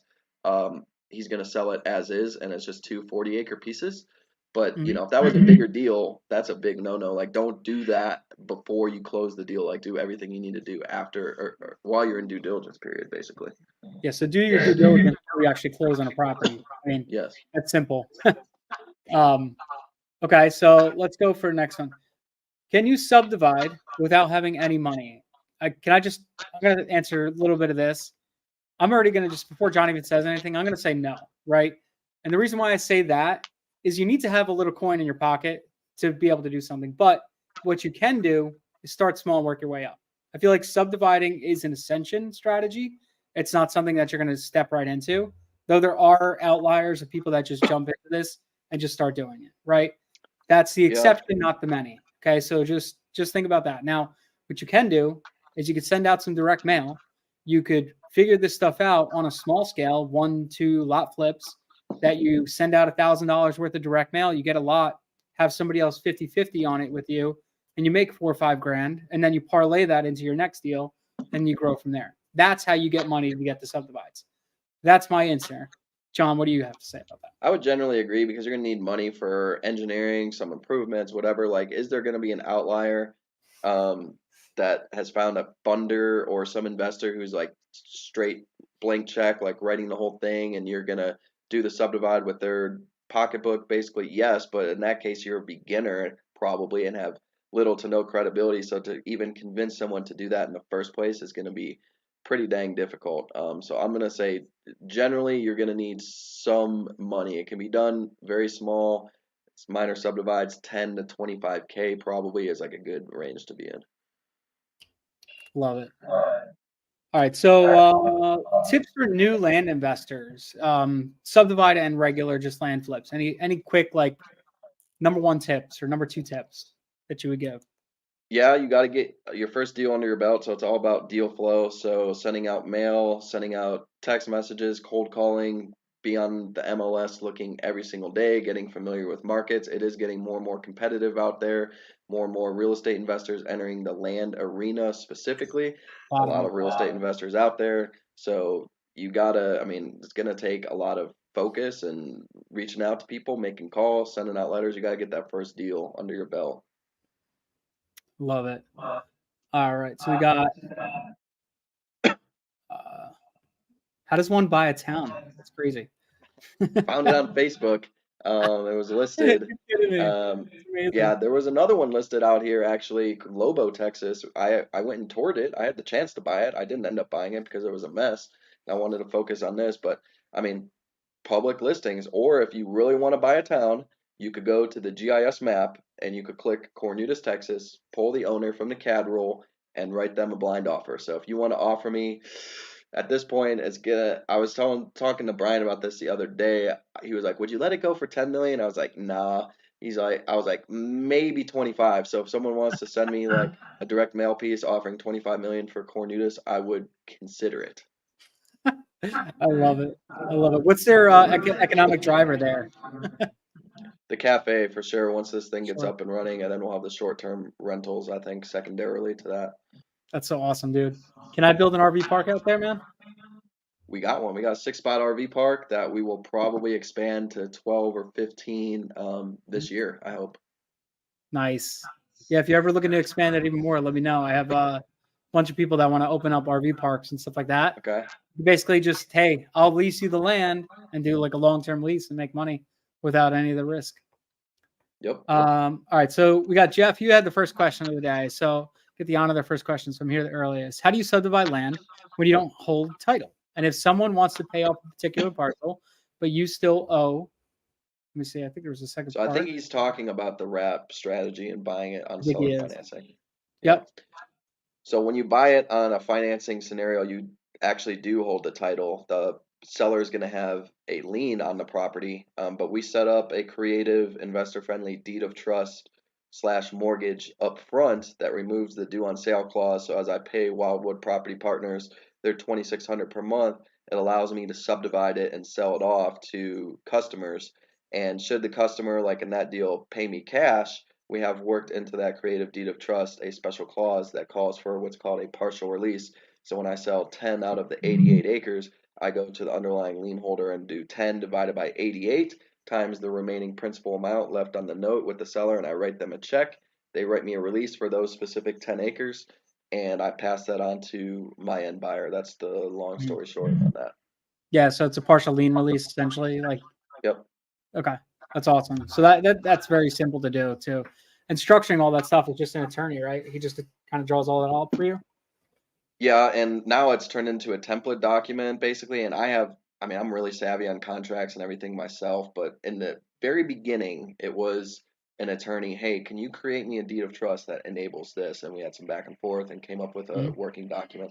Speaker 2: he's going to sell it as is, and it's just two 40-acre pieces. But
Speaker 1: Mhm.
Speaker 2: if that was a bigger deal, that's a big no-no. Like, don't do that before you close the deal. Like, do everything you need to do after or while you're in due diligence period, basically.
Speaker 1: Yeah, so do your due diligence before you actually close on a property. I mean,
Speaker 2: Yes.
Speaker 1: that's simple. Okay, so let's go for the next one. Can you subdivide without having any money? I'm going to answer a little bit of this. I'm already going to just, before John even says anything, I'm going to say no, right? And the reason why I say that is you need to have a little coin in your pocket to be able to do something. But what you can do is start small and work your way up. I feel like subdividing is an ascension strategy. It's not something that you're going to step right into, though there are outliers of people that just jump into this and just start doing it, right? That's the exception, not the many. Okay, so just think about that. Now, what you can do is you could send out some direct mail. You could figure this stuff out on a small scale, 1-2 lot flips, that you send out $1,000 worth of direct mail. You get a lot, have somebody else 50-50 on it with you, and you make $4 or $5 grand, and then you parlay that into your next deal, and you grow from there. That's how you get money to get the subdivides. That's my answer. John, what do you have to say about that?
Speaker 2: I would generally agree because you're going to need money for engineering, some improvements, whatever. Like, is there going to be an outlier that has found a funder or some investor who's like straight blank check, like writing the whole thing, and you're going to do the subdivide with their pocketbook? Basically, yes, but in that case, you're a beginner probably and have little to no credibility. So to even convince someone to do that in the first place is going to be pretty dang difficult. So I'm going to say generally you're going to need some money. It can be done very small. It's minor subdivides, 10 to 25K probably is like a good range to be in.
Speaker 1: Love it. All right, so tips for new land investors, subdivide and regular just land flips. Any quick like number 1 tips or number 2 tips that you would give?
Speaker 2: Yeah, you got to get your first deal under your belt. So it's all about deal flow. So sending out mail, sending out text messages, cold calling, be on the MLS looking every single day, getting familiar with markets. It is getting more and more competitive out there. More and more real estate investors entering the land arena specifically. A lot of real estate investors out there. So you gotta, I mean, it's gonna take a lot of focus and reaching out to people, making calls, sending out letters. You gotta get that first deal under your belt.
Speaker 1: Love it. All right, so we got how does one buy a town? That's crazy.
Speaker 2: Found it on Facebook. It was listed. Yeah, there was another one listed out here actually, Lobo, Texas. I went and toured it. I had the chance to buy it. I didn't end up buying it because it was a mess. I wanted to focus on this, but I mean, public listings, or if you really want to buy a town, you could go to the GIS map and you could click Cornudas, Texas, pull the owner from the CAD roll, and write them a blind offer. So if you want to offer me at this point, it's gonna. I was talking to Brian about this the other day. He was like, "Would you let it go for 10 million?" I was like, "Nah." I was like, maybe 25. So if someone wants to send me like a direct mail piece offering 25 million for Cornudas, I would consider it.
Speaker 1: I love it. I love it. What's their economic driver there?
Speaker 2: The cafe for sure. Once this thing gets
Speaker 1: Sure.
Speaker 2: up and running, and then we'll have the short-term rentals. I think secondarily to that.
Speaker 1: That's so awesome, dude. Can I build an RV park out there, man?
Speaker 2: We got one. We got a 6-spot RV park that we will probably expand to 12 or 15 this year, I hope.
Speaker 1: Nice. Yeah, if you're ever looking to expand it even more, let me know. I have a bunch of people that want to open up RV parks and stuff like that.
Speaker 2: Okay.
Speaker 1: Basically just, hey, I'll lease you the land and do like a long-term lease and make money without any of the risk.
Speaker 2: Yep.
Speaker 1: All right, so we got Jeff. You had the first question of the day, so get the honor of the first question. So I'm here the earliest. How do you subdivide land when you don't hold title? And if someone wants to pay off a particular parcel, but you still owe, let me see, I think there was a second
Speaker 2: So I think
Speaker 1: part.
Speaker 2: he's talking about the wrap strategy and buying it on
Speaker 1: I think he
Speaker 2: seller
Speaker 1: is.
Speaker 2: financing. Yeah.
Speaker 1: Yep.
Speaker 2: So when you buy it on a financing scenario, you actually do hold the title. The seller is going to have a lien on the property, but we set up a creative, investor-friendly deed of trust slash mortgage up front that removes the due on sale clause. So as I pay Wildwood Property Partners their $2,600 per month, it allows me to subdivide it and sell it off to customers. And should the customer, like in that deal, pay me cash, we have worked into that creative deed of trust a special clause that calls for what's called a partial release. So when I sell 10 out of the 88 acres, I go to the underlying lien holder and do 10 divided by 88 times the remaining principal amount left on the note with the seller, and I write them a check. They write me a release for those specific 10 acres, and I pass that on to my end buyer. That's the long story short on that.
Speaker 1: Yeah, so it's a partial lien release essentially. Like,
Speaker 2: Yep.
Speaker 1: okay, that's awesome. So that's very simple to do too. And structuring all that stuff is just an attorney, right? He just kind of draws all that up for you.
Speaker 2: Yeah, and now it's turned into a template document basically, and I'm really savvy on contracts and everything myself, but in the very beginning, it was an attorney, hey, can you create me a deed of trust that enables this? And we had some back and forth and came up with a working document.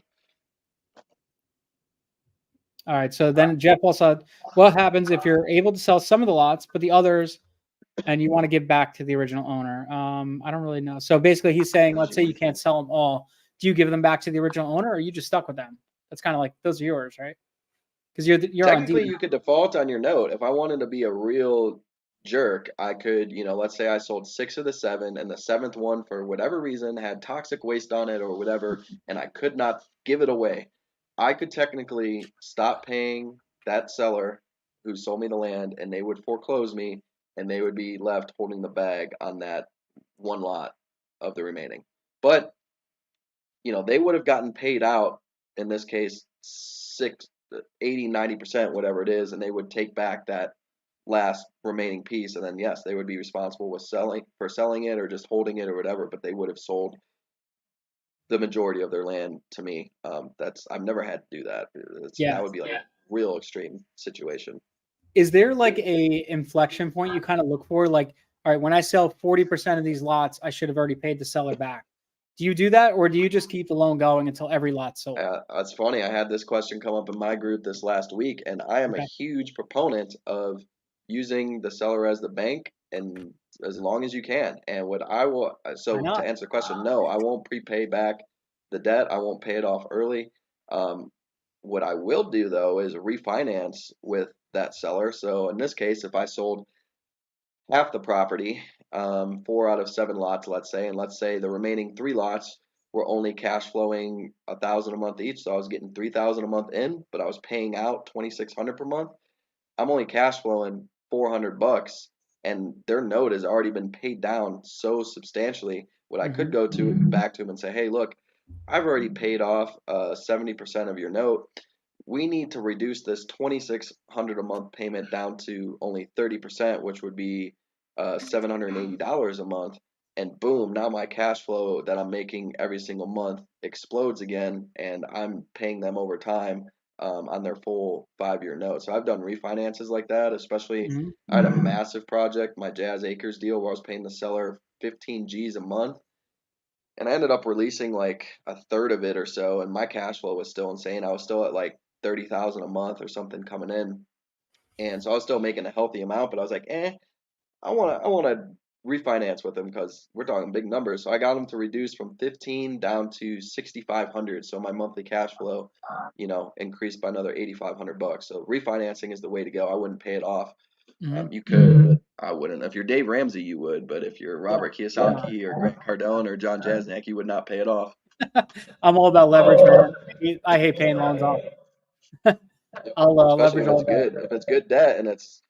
Speaker 1: All right. So then Jeff also, what happens if you're able to sell some of the lots, but the others, and you want to give back to the original owner? I don't really know. So basically, he's saying, let's say you can't sell them all. Do you give them back to the original owner, or are you just stuck with them? That's kind of like those are yours, right? Because you're on
Speaker 2: Technically,
Speaker 1: deed.
Speaker 2: you could default on your note. If I wanted to be a real jerk, I could, let's say I sold 6 of the 7, and the 7th one, for whatever reason, had toxic waste on it or whatever, and I could not give it away. I could technically stop paying that seller who sold me the land, and they would foreclose me, and they would be left holding the bag on that one lot of the remaining. But they would have gotten paid out, in this case, 80, 90%, whatever it is, and they would take back that last remaining piece, and then yes, they would be responsible with selling it or just holding it or whatever, but they would have sold the majority of their land to me. I've never had to do that.
Speaker 1: Yeah.
Speaker 2: That would be like a real extreme situation.
Speaker 1: Is there like a inflection point you kind of look for? Like, all right, when I sell 40% of these lots, I should have already paid the seller back. Do you do that, or do you just keep the loan going until every lot's sold?
Speaker 2: That's funny. I had this question come up in my group this last week, and I am a
Speaker 1: Okay.
Speaker 2: huge proponent of using the seller as the bank, and as long as you can. And what I will,
Speaker 1: Why
Speaker 2: so to
Speaker 1: not?
Speaker 2: answer the question, no, I won't prepay back the debt. I won't pay it off early. Um, what I will do though is refinance with that seller. So in this case, if I sold half the property, 4 out of 7 lots, let's say, and let's say the remaining 3 lots were only cash flowing 1,000 a month each, so I was getting 3,000 a month in, but I was paying out 2,600 per month. I'm only cash flowing $400, and their note has already been paid down so substantially. What I could go to back to them and say, hey, look, I've already paid off 70% of your note. We need to reduce this 2,600 a month payment down to only 30%, which would be $780 a month. And boom, now my cash flow that I'm making every single month explodes again, and I'm paying them over time on their full 5-year note. So I've done refinances like that, especially I had a massive project, my Jazz Acres deal, where I was paying the seller 15 G's a month, and I ended up releasing like a third of it or so, and my cash flow was still insane. I was still at like 30,000 a month or something coming in, and so I was still making a healthy amount. But I was like, I want to refinance with them because we're talking big numbers. So I got them to reduce from 15 down to 6,500. So my monthly cash flow, increased by another $8,500. So refinancing is the way to go. I wouldn't pay it off. You could, but I wouldn't. If you're Dave Ramsey, you would. But if you're Robert Kiyosaki or Grant Cardone or Jon Jasniak, you would not pay it off.
Speaker 1: I'm all about leverage, man. I hate paying loans off. I'll
Speaker 2: Especially
Speaker 1: leverage
Speaker 2: if it's
Speaker 1: all day.
Speaker 2: good. If it's good debt and it's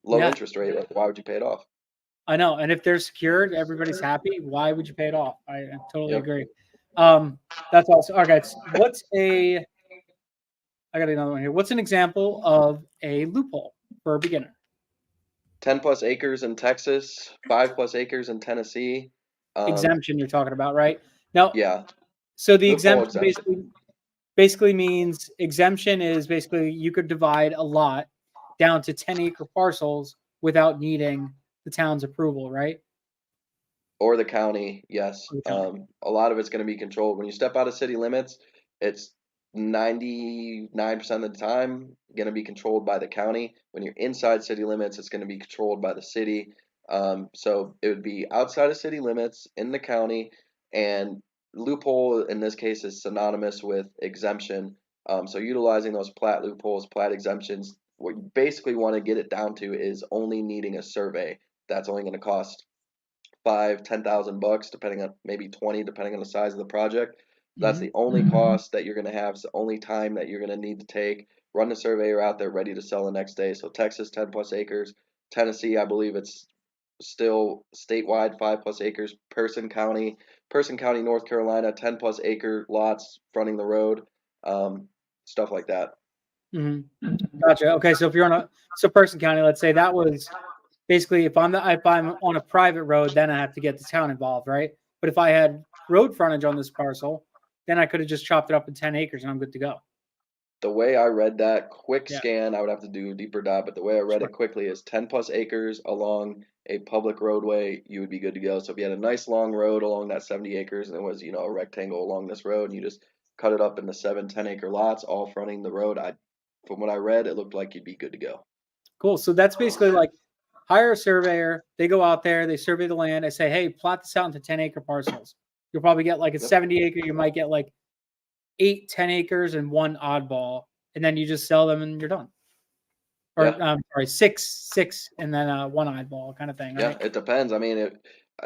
Speaker 2: low
Speaker 1: Yeah,
Speaker 2: interest rate, like, why would you pay it off?
Speaker 1: I know. And if they're secured, everybody's happy. Why would you pay it off? I totally
Speaker 2: Yep.
Speaker 1: agree. That's awesome. Okay, I got another one here. What's an example of a loophole for a beginner?
Speaker 2: 10 plus acres in Texas, 5 plus acres in Tennessee.
Speaker 1: Exemption you're talking about, right? Now,
Speaker 2: Yeah,
Speaker 1: so the
Speaker 2: loophole
Speaker 1: exemption
Speaker 2: exemption.
Speaker 1: basically basically means exemption is basically you could divide a lot down to 10-acre parcels without needing the town's approval, right?
Speaker 2: Or the county, yes.
Speaker 1: Or the county.
Speaker 2: A lot of it's going to be controlled. When you step out of city limits, it's 99% of the time going to be controlled by the county. When you're inside city limits, it's going to be controlled by the city. So it would be outside of city limits in the county, and loophole in this case is synonymous with exemption. So utilizing those plat loopholes, plat exemptions, what you basically want to get it down to is only needing a survey. That's only going to cost 5, 10,000 bucks, depending on maybe 20, depending on the size of the project. That's
Speaker 1: Mm-hmm.
Speaker 2: the only cost that you're going to have. It's the only time that you're going to need to take. Run the surveyor out there ready to sell the next day. So Texas, 10 plus acres. Tennessee, I believe it's still statewide, 5 plus acres. Person County, North Carolina, 10 plus acre lots fronting the road. Stuff like that.
Speaker 1: Mm-hmm. Gotcha. Okay, so if you're on Person County, let's say that was basically if I'm on a private road, then I have to get the town involved, right? But if I had road frontage on this parcel, then I could have just chopped it up in 10 acres and I'm good to go.
Speaker 2: The way I read that quick
Speaker 1: Yeah,
Speaker 2: scan, I would have to do a deeper dive, but the way I read
Speaker 1: sure.
Speaker 2: it quickly is 10 plus acres along a public roadway, you would be good to go. So if you had a nice long road along that 70 acres and it was, a rectangle along this road and you just cut it up into 7, 10 acre lots all fronting the road, from what I read, it looked like you'd be good to go.
Speaker 1: Cool. So that's basically like hire a surveyor. They go out there, they survey the land. I say, hey, plot this out into 10-acre parcels. You'll probably get like a
Speaker 2: Yep.
Speaker 1: 70 acre. You might get like 8, 10 acres and one oddball. And then you just sell them and you're done. Or,
Speaker 2: Yeah.
Speaker 1: sorry, six, and then one oddball kind of thing,
Speaker 2: Yeah,
Speaker 1: right?
Speaker 2: it depends. I mean,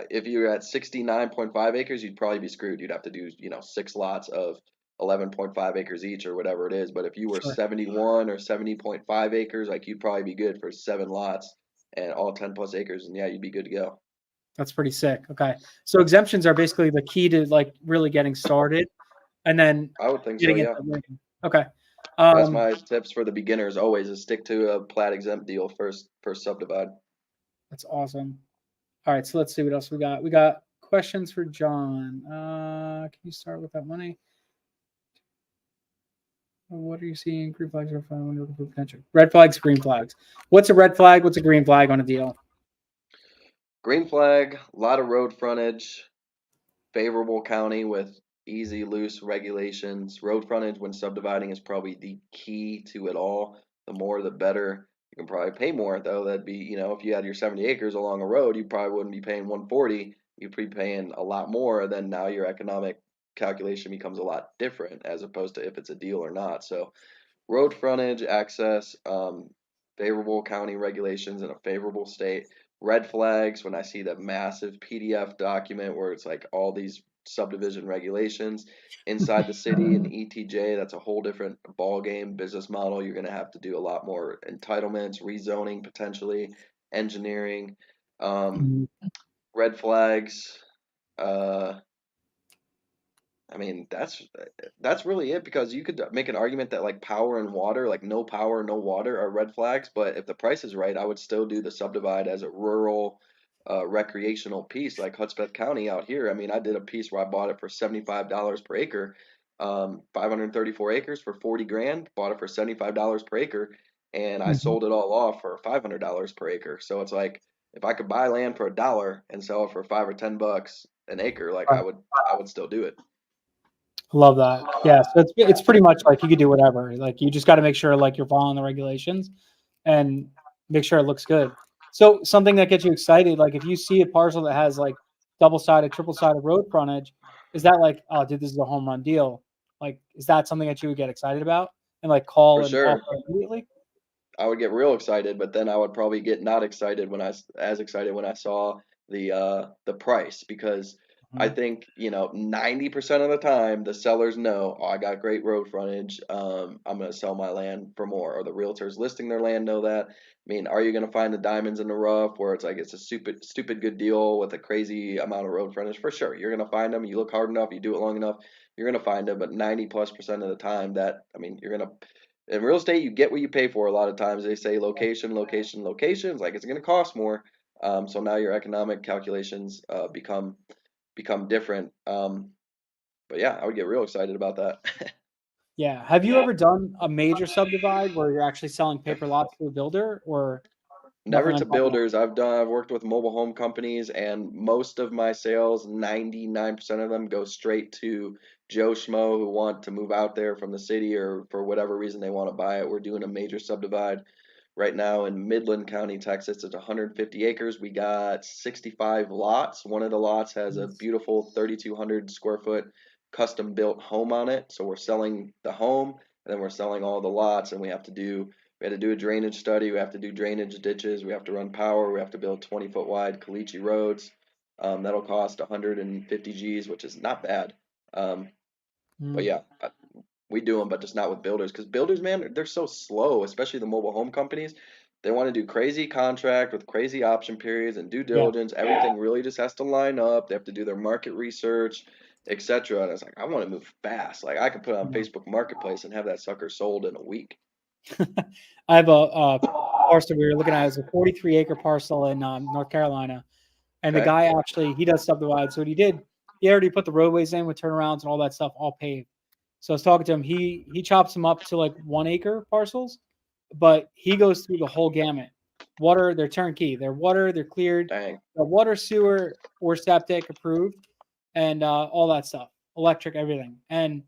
Speaker 2: if you're at 69.5 acres, you'd probably be screwed. You'd have to do, 6 lots of 11.5 acres each or whatever it is. But if you were
Speaker 1: Sure.
Speaker 2: 71 or 70.5 acres, like you'd probably be good for 7 lots and all 10 plus acres, and yeah, you'd be good to go.
Speaker 1: That's pretty sick. Okay. So exemptions are basically the key to like really getting started and then
Speaker 2: I would think so,
Speaker 1: getting into
Speaker 2: yeah.
Speaker 1: winning. Okay.
Speaker 2: That's my tips for the beginners always is stick to a plat exempt deal first subdivide.
Speaker 1: That's awesome. All right, so let's see what else we got. We got questions for John. Can you start with that money? What are you seeing? Green flags are fine when you're looking for potential. Red flags, green flags. What's a red flag? What's a green flag on a deal?
Speaker 2: Green flag, a lot of road frontage, favorable county with easy, loose regulations. Road frontage when subdividing is probably the key to it all. The more, the better. You can probably pay more though. That'd be, if you had your 70 acres along a road, you probably wouldn't be paying 140. You'd be paying a lot more. Then now your economic calculation becomes a lot different as opposed to if it's a deal or not. So road frontage, access, favorable county regulations in a favorable state. Red flags when I see that massive PDF document where it's like all these subdivision regulations inside the city and ETJ. That's a whole different ball game business model. You're going to have to do a lot more entitlements, rezoning potentially, engineering.
Speaker 1: Mhm.
Speaker 2: Red flags. Uh, I mean, that's really it because you could make an argument that like power and water, like no power, no water are red flags, but if the price is right, I would still do the subdivide as a rural recreational piece like Hudspeth County out here. I mean, I did a piece where I bought it for $75 per acre, 534 acres for 40 grand, bought it for $75 per acre, and I
Speaker 1: Mhm.
Speaker 2: sold it all off for $500 per acre. So it's like if I could buy land for $1 and sell it for 5 or 10 bucks an acre, like
Speaker 1: Right.
Speaker 2: I would still do it.
Speaker 1: Love that. Yeah, so it's pretty much like you could do whatever. Like you just got to make sure like you're following the regulations and make sure it looks good. So something that gets you excited, like if you see a parcel that has like double-sided, triple-sided road frontage, is that like, oh, dude, this is a home run deal? Like, is that something that you would get excited about and like
Speaker 2: For
Speaker 1: call and offer
Speaker 2: sure.
Speaker 1: immediately?
Speaker 2: I would get real excited, but then I would probably get not excited as excited when I saw the price because I
Speaker 1: Mhm.
Speaker 2: think 90% of the time the sellers know, oh, I got great road frontage, I'm gonna sell my land for more, or the realtors listing their land know that. I mean, are you gonna find the diamonds in the rough where it's like it's a stupid good deal with a crazy amount of road frontage? For sure, you're gonna find them. You look hard enough, you do it long enough, you're gonna find them. But 90+% of the time, you're gonna in real estate, you get what you pay for. A lot of times they say location, location, location. It's like it's going to cost more. So now your economic calculations become different. But yeah, I would get real excited about that.
Speaker 1: Yeah. Have you ever done a major subdivide where you're actually selling paper lots to a builder or nothing
Speaker 2: Never
Speaker 1: on
Speaker 2: to
Speaker 1: top of that?
Speaker 2: builders. I've worked with mobile home companies, and most of my sales, 99% of them, go straight to Joe Schmo who want to move out there from the city or for whatever reason they want to buy it. We're doing a major subdivide right now in Midland County, Texas. It's 150 acres. We got 65 lots. One of the lots has a
Speaker 1: Nice.
Speaker 2: beautiful 3,200 square foot custom built home on it. So we're selling the home and then we're selling all the lots, and we had to do a drainage study. We have to do drainage ditches. We have to run power. We have to build 20-foot wide caliche roads. That'll cost 150 G's, which is not bad. But
Speaker 1: Mm,
Speaker 2: yeah, we do them, but just not with builders. Because builders, man, they're so slow, especially the mobile home companies. They want to do crazy contract with crazy option periods and due
Speaker 1: yeah.
Speaker 2: diligence. Everything really just has to line up. They have to do their market research, etc. And it's like, I want to move fast. Like I can put it on
Speaker 1: Yeah.
Speaker 2: Facebook Marketplace and have that sucker sold in a week.
Speaker 1: I have a parcel we were looking at. It's a 43-acre parcel in North Carolina. And the
Speaker 2: Okay.
Speaker 1: guy actually, he does subdivide. So what he did, he already put the roadways in with turnarounds and all that stuff, all paved. So I was talking to him. He chops them up to like 1 acre parcels, but he goes through the whole gamut. Water, they're turnkey. They're water, they're cleared,
Speaker 2: Dang.
Speaker 1: the water, sewer, or septic approved, and all that stuff, electric, everything. And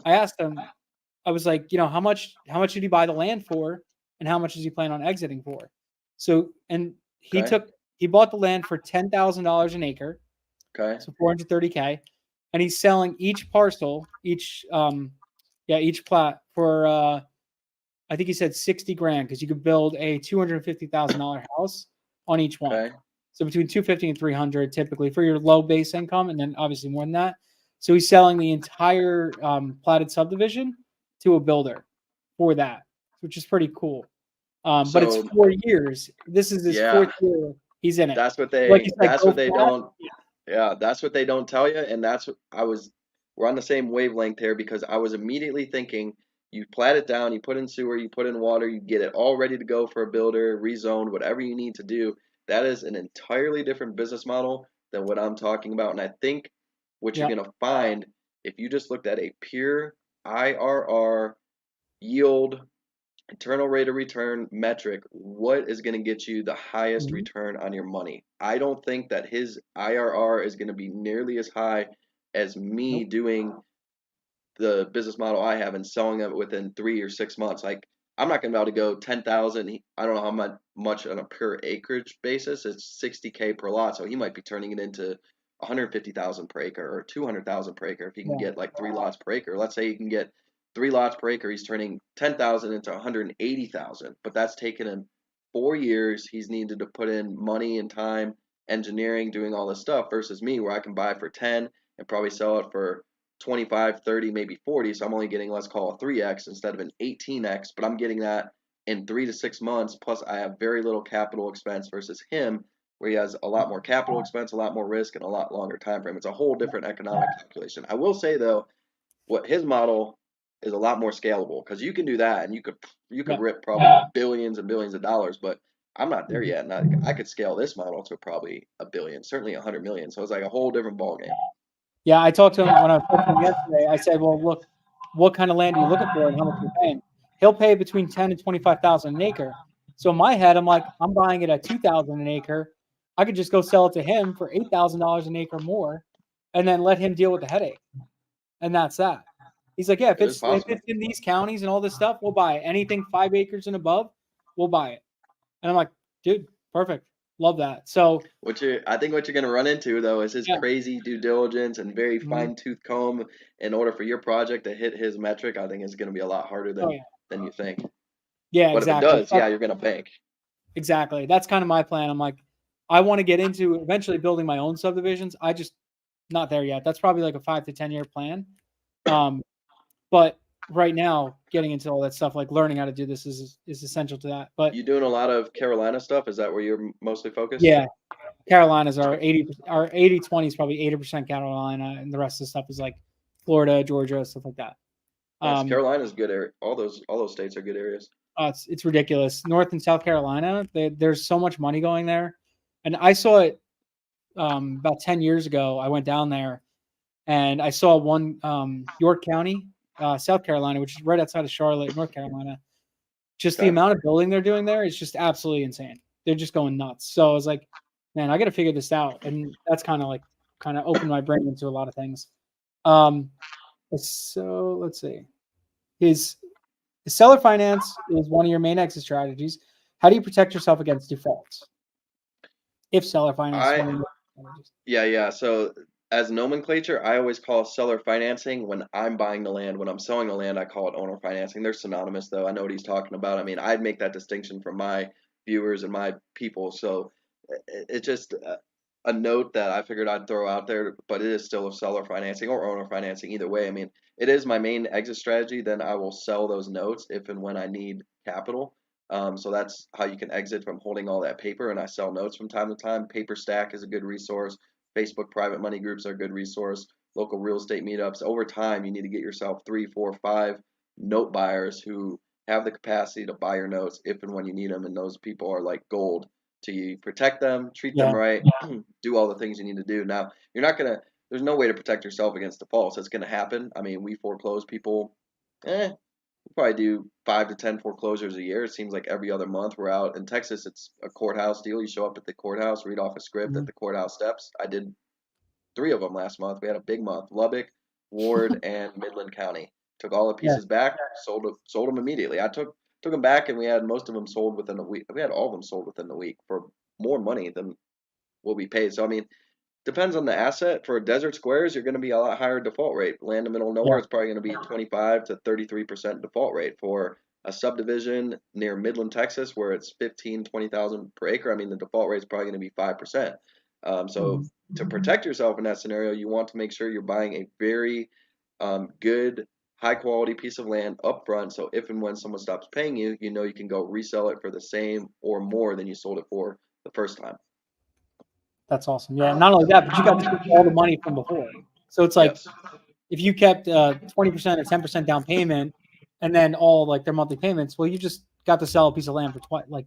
Speaker 1: I asked him, I was like, how much did he buy the land for, and how much does he plan on exiting for? So, and
Speaker 2: Okay.
Speaker 1: he bought the land for $10,000 an acre,
Speaker 2: Okay.
Speaker 1: so 430K, and he's selling each parcel, each plat for I think he said 60 grand because you could build a $250,000 house on each one.
Speaker 2: Okay.
Speaker 1: So between 250 and 300 typically for your low base income, and then obviously more than that. So he's selling the entire platted subdivision to a builder for that, which is pretty cool. But it's
Speaker 2: So
Speaker 1: 4 years. This is his
Speaker 2: yeah,
Speaker 1: fourth year. He's in it.
Speaker 2: that's what
Speaker 1: Like
Speaker 2: they
Speaker 1: you said,
Speaker 2: that's
Speaker 1: go
Speaker 2: what they
Speaker 1: fast.
Speaker 2: don't yeah, that's what they don't tell you, and that's what I was we're on the same wavelength here because I was immediately thinking you plat it down, you put in sewer, you put in water, you get it all ready to go for a builder, rezoned, whatever you need to do. That is an entirely different business model than what I'm talking about. And I think what you're
Speaker 1: Yep.
Speaker 2: gonna find if you just looked at a pure IRR yield internal rate of return metric, what is going to get you the highest
Speaker 1: Mhm.
Speaker 2: return on your money? I don't think that his IRR is going to be nearly as high as me
Speaker 1: Nope.
Speaker 2: doing the business model I have and selling it within 3 or 6 months. Like I'm not going to be able to go 10,000. I don't know how much on a per acreage basis. It's 60K per lot, so he might be turning it into 150,000 per acre or 200,000 per acre if he can
Speaker 1: Yeah.
Speaker 2: get like 3 lots per acre. Let's say he can get 3 lots per acre. He's turning 10,000 into 180,000, but that's taken him 4 years. He's needed to put in money and time, engineering, doing all this stuff versus me where I can buy for 10 and probably sell it for 25, 30, maybe 40. So I'm only getting, let's call a 3x instead of an 18x, but I'm getting that in 3 to 6 months. Plus, I have very little capital expense versus him, where he has a lot more capital expense, a lot more risk, and a lot longer time frame. It's a whole different economic calculation. I will say though, what his model is a lot more scalable because you can do that and you could
Speaker 1: Yeah.
Speaker 2: rip probably billions and billions of dollars, but I'm not there
Speaker 1: Mhm.
Speaker 2: yet. And I could scale this model to probably a billion, certainly 100 million. So it's like a whole different ball game.
Speaker 1: Yeah, I talked to him when I talked to him yesterday. I said, "Well, look, what kind of land are you looking for, and how much are you paying?" He'll pay between 10 and 25,000 an acre. So in my head, I'm like, I'm buying it at 2,000 an acre. I could just go sell it to him for $8,000 an acre more, and then let him deal with the headache, and that's that. He's like, "Yeah, if
Speaker 2: It is
Speaker 1: it's
Speaker 2: possible.
Speaker 1: in these counties and all this stuff, we'll buy it. Anything 5 acres and above, we'll buy it." And I'm like, "Dude, perfect, love that." So
Speaker 2: I think what you're gonna run into though is his
Speaker 1: yeah,
Speaker 2: crazy due diligence and very
Speaker 1: mhm.
Speaker 2: fine tooth comb in order for your project to hit his metric. I think it's gonna be a lot harder
Speaker 1: Oh yeah,
Speaker 2: than you think.
Speaker 1: yeah,
Speaker 2: But if it
Speaker 1: exactly.
Speaker 2: does, yeah, you're gonna bank.
Speaker 1: Exactly. That's kind of my plan. I'm like, I want to get into eventually building my own subdivisions. I just not there yet. That's probably like a 5 to 10 year plan. Um, but right now, getting into all that stuff, like learning how to do this is essential to that. But
Speaker 2: You doing a lot of Carolina stuff? Is that where you're mostly focused?
Speaker 1: yeah, Carolinas are 80/20 is probably 80% Carolina, and the rest of the stuff is like Florida, Georgia, stuff like that.
Speaker 2: Nice.
Speaker 1: Um,
Speaker 2: Carolina's a good area. All those states are good areas.
Speaker 1: it's ridiculous. North and South Carolina, there's so much money going there, and I saw it about 10 years ago. I went down there and I saw one York County. South Carolina, which is right outside of Charlotte, North Carolina. Just the
Speaker 2: Okay.
Speaker 1: amount of building they're doing there is just absolutely insane. They're just going nuts. So I was like, man, I got to figure this out, and that's kind of opened my brain into a lot of things. So let's see. His seller finance is one of your main exit strategies. How do you protect yourself against defaults? If seller finance is one of your strategies.
Speaker 2: Yeah. So as nomenclature, I always call seller financing when I'm buying the land. When I'm selling the land, I call it owner financing. They're synonymous, though. I know what he's talking about. I mean, I'd make that distinction for my viewers and my people. So it's just a note that I figured I'd throw out there, but it is still a seller financing or owner financing. Either way, I mean, it is my main exit strategy. Then I will sell those notes if and when I need capital. So that's how you can exit from holding all that paper. And I sell notes from time to time. Paper Stack is a good resource. Facebook private money groups are a good resource. Local real estate meetups. Over time, you need to get yourself 3, 4, 5 note buyers who have the capacity to buy your notes if and when you need them. And those people are like gold to you. Protect them, treat them right, do all the things you need to do. Now, you're not going to, there's no way to protect yourself against defaults. It's going to happen. I mean, we foreclose people. We probably do 5 to 10 foreclosures a year. It seems like every other month we're out. In Texas, it's a courthouse deal. You show up at the courthouse, read off a script at the courthouse steps. I did 3 of them last month. We had a big month. Lubbock, Ward, and Midland County. Took all the pieces back, sold them immediately. I took them back, and we had most of them sold within a week. We had all of them sold within the week for more money than will be paid. So I mean, depends on the asset. For desert squares, you're going to be a lot higher default rate. Land in the middle of nowhere, it's probably going to be 25 to 33% default rate. For a subdivision near Midland, Texas, where it's 15, 20,000 per acre, I mean, the default rate is probably going to be 5%. So to protect yourself in that scenario, you want to make sure you're buying a very good, high quality piece of land up front. So if and when someone stops paying you, you know you can go resell it for the same or more than you sold it for the first time.
Speaker 1: That's awesome. Yeah, not only that, but you got to keep all the money from before. So it's like if you kept 20% or 10% down payment, and then all like their monthly payments, well, you just got to sell a piece of land for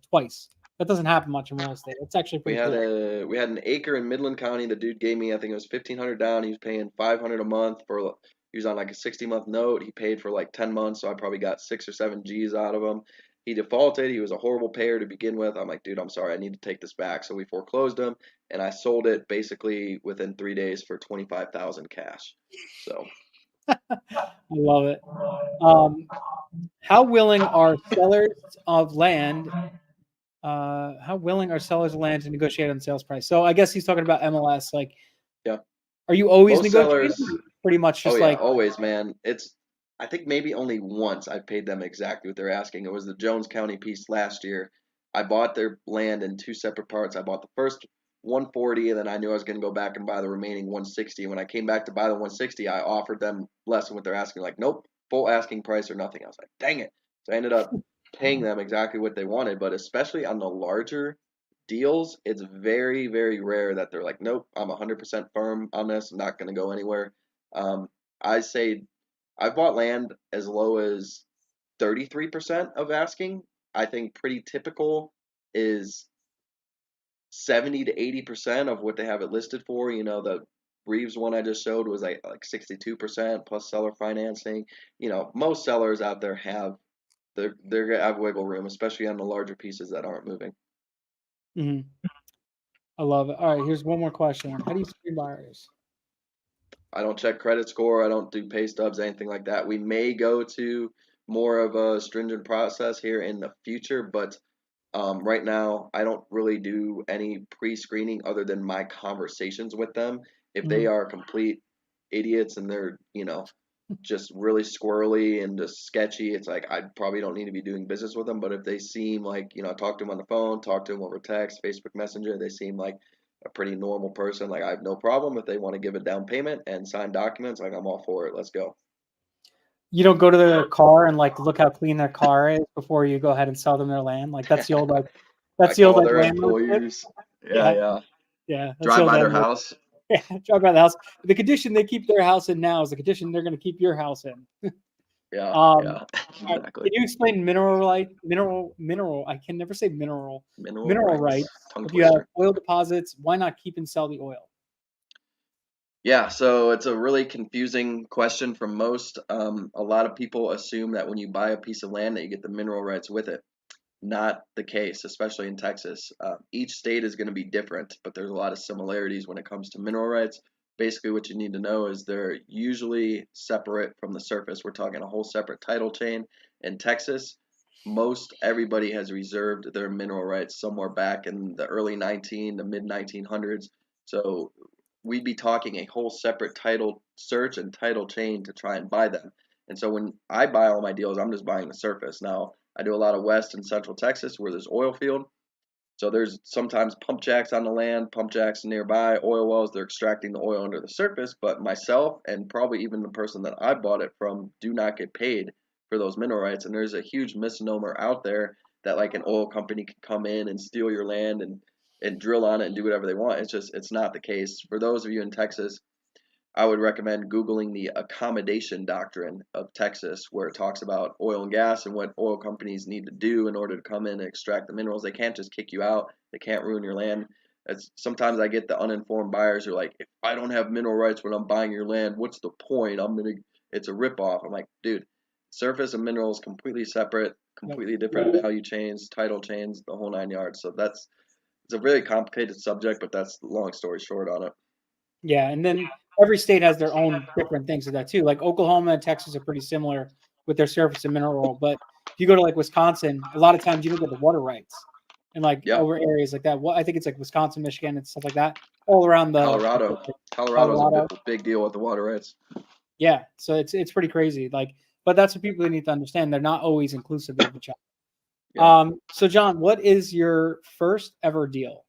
Speaker 1: twice. That doesn't happen much in real estate. It's actually pretty cool.
Speaker 2: We had an acre in Midland County. The dude gave me, I think it was $1,500 down. He was paying $500 a month for. He was on like a 60-month note. He paid for like 10 months, so I probably got 6 or 7 G's out of him. He defaulted. He was a horrible payer to begin with. I'm like, dude, I'm sorry. I need to take this back. So we foreclosed him, and I sold it basically within 3 days for $25,000 cash. So
Speaker 1: I love it. How willing are sellers of land? How willing are sellers of land to negotiate on the sales price? So I guess he's talking about MLS. Like,
Speaker 2: yeah,
Speaker 1: are you always
Speaker 2: most
Speaker 1: negotiating?
Speaker 2: sellers.
Speaker 1: Pretty much just
Speaker 2: Always, man. I think maybe only once I paid them exactly what they're asking. It was the Jones County piece last year. I bought their land in 2 separate parts. I bought the first 140, and then I knew I was going to go back and buy the remaining 160. When I came back to buy the 160, I offered them less than what they're asking. Like, nope, full asking price or nothing. I was like, dang it. So I ended up paying them exactly what they wanted. But especially on the larger deals, it's very, very rare that they're like, nope, I'm 100% firm on this. I'm not going to go anywhere. I say I've bought land as low as 33% of asking. I think pretty typical is 70 to 80% of what they have it listed for. You know, the Reeves one I just showed was like 62% plus seller financing. You know, most sellers out there have they're gonna have wiggle room, especially on the larger pieces that aren't moving.
Speaker 1: I love it. All right, here's one more question. How do you screen buyers?
Speaker 2: I don't check credit score. I don't do pay stubs, anything like that. We may go to more of a stringent process here in the future, but right now I don't really do any pre-screening other than my conversations with them. If they are complete idiots and they're, you know, just really squirrely and just sketchy, it's like I probably don't need to be doing business with them. But if they seem like, you know, I talk to them on the phone, talk to them over text, Facebook Messenger, they seem like a pretty normal person. Like I have no problem if they want to give a down payment and sign documents. Like I'm all for it. Let's go.
Speaker 1: You don't go to their car and like look how clean their car is before you go ahead and sell them their land. Like that's the old
Speaker 2: I call their
Speaker 1: landlord tip.
Speaker 2: employers. Yeah.
Speaker 1: Yeah. That's
Speaker 2: Drive by their house.
Speaker 1: Yeah, drive by the house. The condition they keep their house in now is the condition they're going to keep your house in.
Speaker 2: Yeah,
Speaker 1: Can
Speaker 2: exactly.
Speaker 1: you explain mineral? I can never say mineral. Mineral rights.
Speaker 2: Tongue
Speaker 1: If you have
Speaker 2: twister.
Speaker 1: oil deposits, why not keep and sell the oil?
Speaker 2: Yeah, so it's a really confusing question from most. A lot of people assume that when you buy a piece of land that you get the mineral rights with it. Not the case, especially in Texas. Each state is going to be different, but there's a lot of similarities when it comes to mineral rights. Basically, what you need to know is they're usually separate from the surface. We're talking a whole separate title chain. In Texas, most everybody has reserved their mineral rights somewhere back in the early 19 to mid 1900s. So we'd be talking a whole separate title search and title chain to try and buy them. And so when I buy all my deals, I'm just buying the surface. Now, I do a lot of west and central Texas where there's oil field. So there's sometimes pump jacks on the land, pump jacks nearby, oil wells. They're extracting the oil under the surface. But myself and probably even the person that I bought it from do not get paid for those mineral rights. And there's a huge misnomer out there that like an oil company can come in and steal your land and drill on it and do whatever they want. It's not the case. For those of you in Texas, I would recommend Googling the accommodation doctrine of Texas, where it talks about oil and gas and what oil companies need to do in order to come in and extract the minerals. They can't just kick you out. They can't ruin your land. Sometimes I get the uninformed buyers who are like, if I don't have mineral rights when I'm buying your land, what's the point? It's a ripoff. I'm like, dude, surface and minerals completely separate,
Speaker 1: Yep.
Speaker 2: completely different value chains, title chains, the whole 9 yards. So it's a very complicated subject, but that's the long story short on it.
Speaker 1: Yeah, and then every state has their own different things of that too. Like Oklahoma and Texas are pretty similar with their surface and mineral, but if you go to like Wisconsin, a lot of times you don't get the water rights and like
Speaker 2: Yeah,
Speaker 1: over areas like that. What I think it's like Wisconsin, Michigan, and stuff like that, all around the
Speaker 2: Colorado. Colorado's a
Speaker 1: Colorado.
Speaker 2: big deal with the water rights.
Speaker 1: Yeah, so it's pretty crazy. Like, but that's what people need to understand. They're not always inclusive of each other.
Speaker 2: Yeah.
Speaker 1: So John, what is your first ever deal?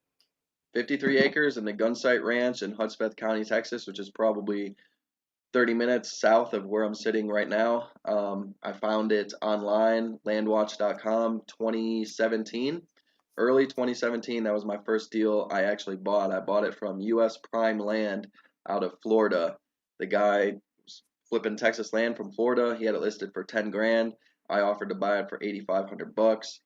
Speaker 2: 53 acres in the Gunsight Ranch in Hudspeth County, Texas, which is probably 30 minutes south of where I'm sitting right now. I found it online, landwatch.com, 2017. Early 2017, that was my first deal I actually bought. I bought it from U.S. Prime Land out of Florida. The guy was flipping Texas land from Florida. He had it listed for 10 grand. I offered to buy it for 8,500 bucks.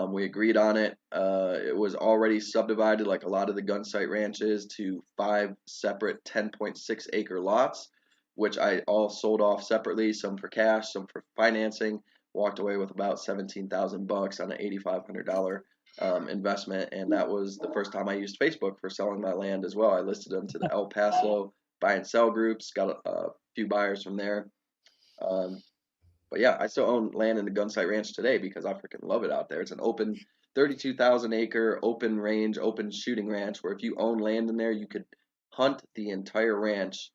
Speaker 2: We agreed on it. It was already subdivided, like a lot of the Gunsight ranches, to 5 separate 10.6 acre lots, which I all sold off separately, some for cash, some for financing. Walked away with about 17,000 bucks on an $8,500 investment, and that was the first time I used Facebook for selling my land as well. I listed them to the El Paso buy and sell groups, got a few buyers from there. Um, but yeah, I still own land in the Gunsight Ranch today because I freaking love it out there. It's an open 32,000 acre open range, open shooting ranch where if you own land in there, you could hunt the entire ranch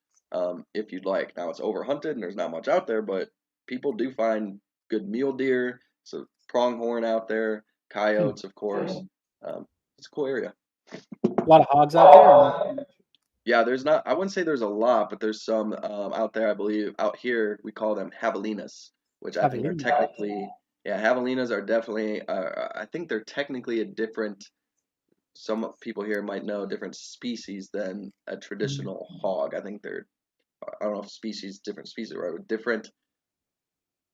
Speaker 2: if you'd like. Now it's overhunted and there's not much out there, but people do find good mule deer, so pronghorn out there,
Speaker 1: Hmm.
Speaker 2: coyotes, of course. It's a cool area.
Speaker 1: A lot of hogs out there. Or no?
Speaker 2: Yeah, there's not, I wouldn't say there's a lot, but there's some out there, I believe. Out here, we call them javelinas, which I think are
Speaker 1: Javelina.
Speaker 2: technically, yeah, javelinas are definitely, I think they're technically a different, some people here might know, a different species than a
Speaker 1: Mhm.
Speaker 2: traditional hog. I think they're, I don't know if species, different species, right? A different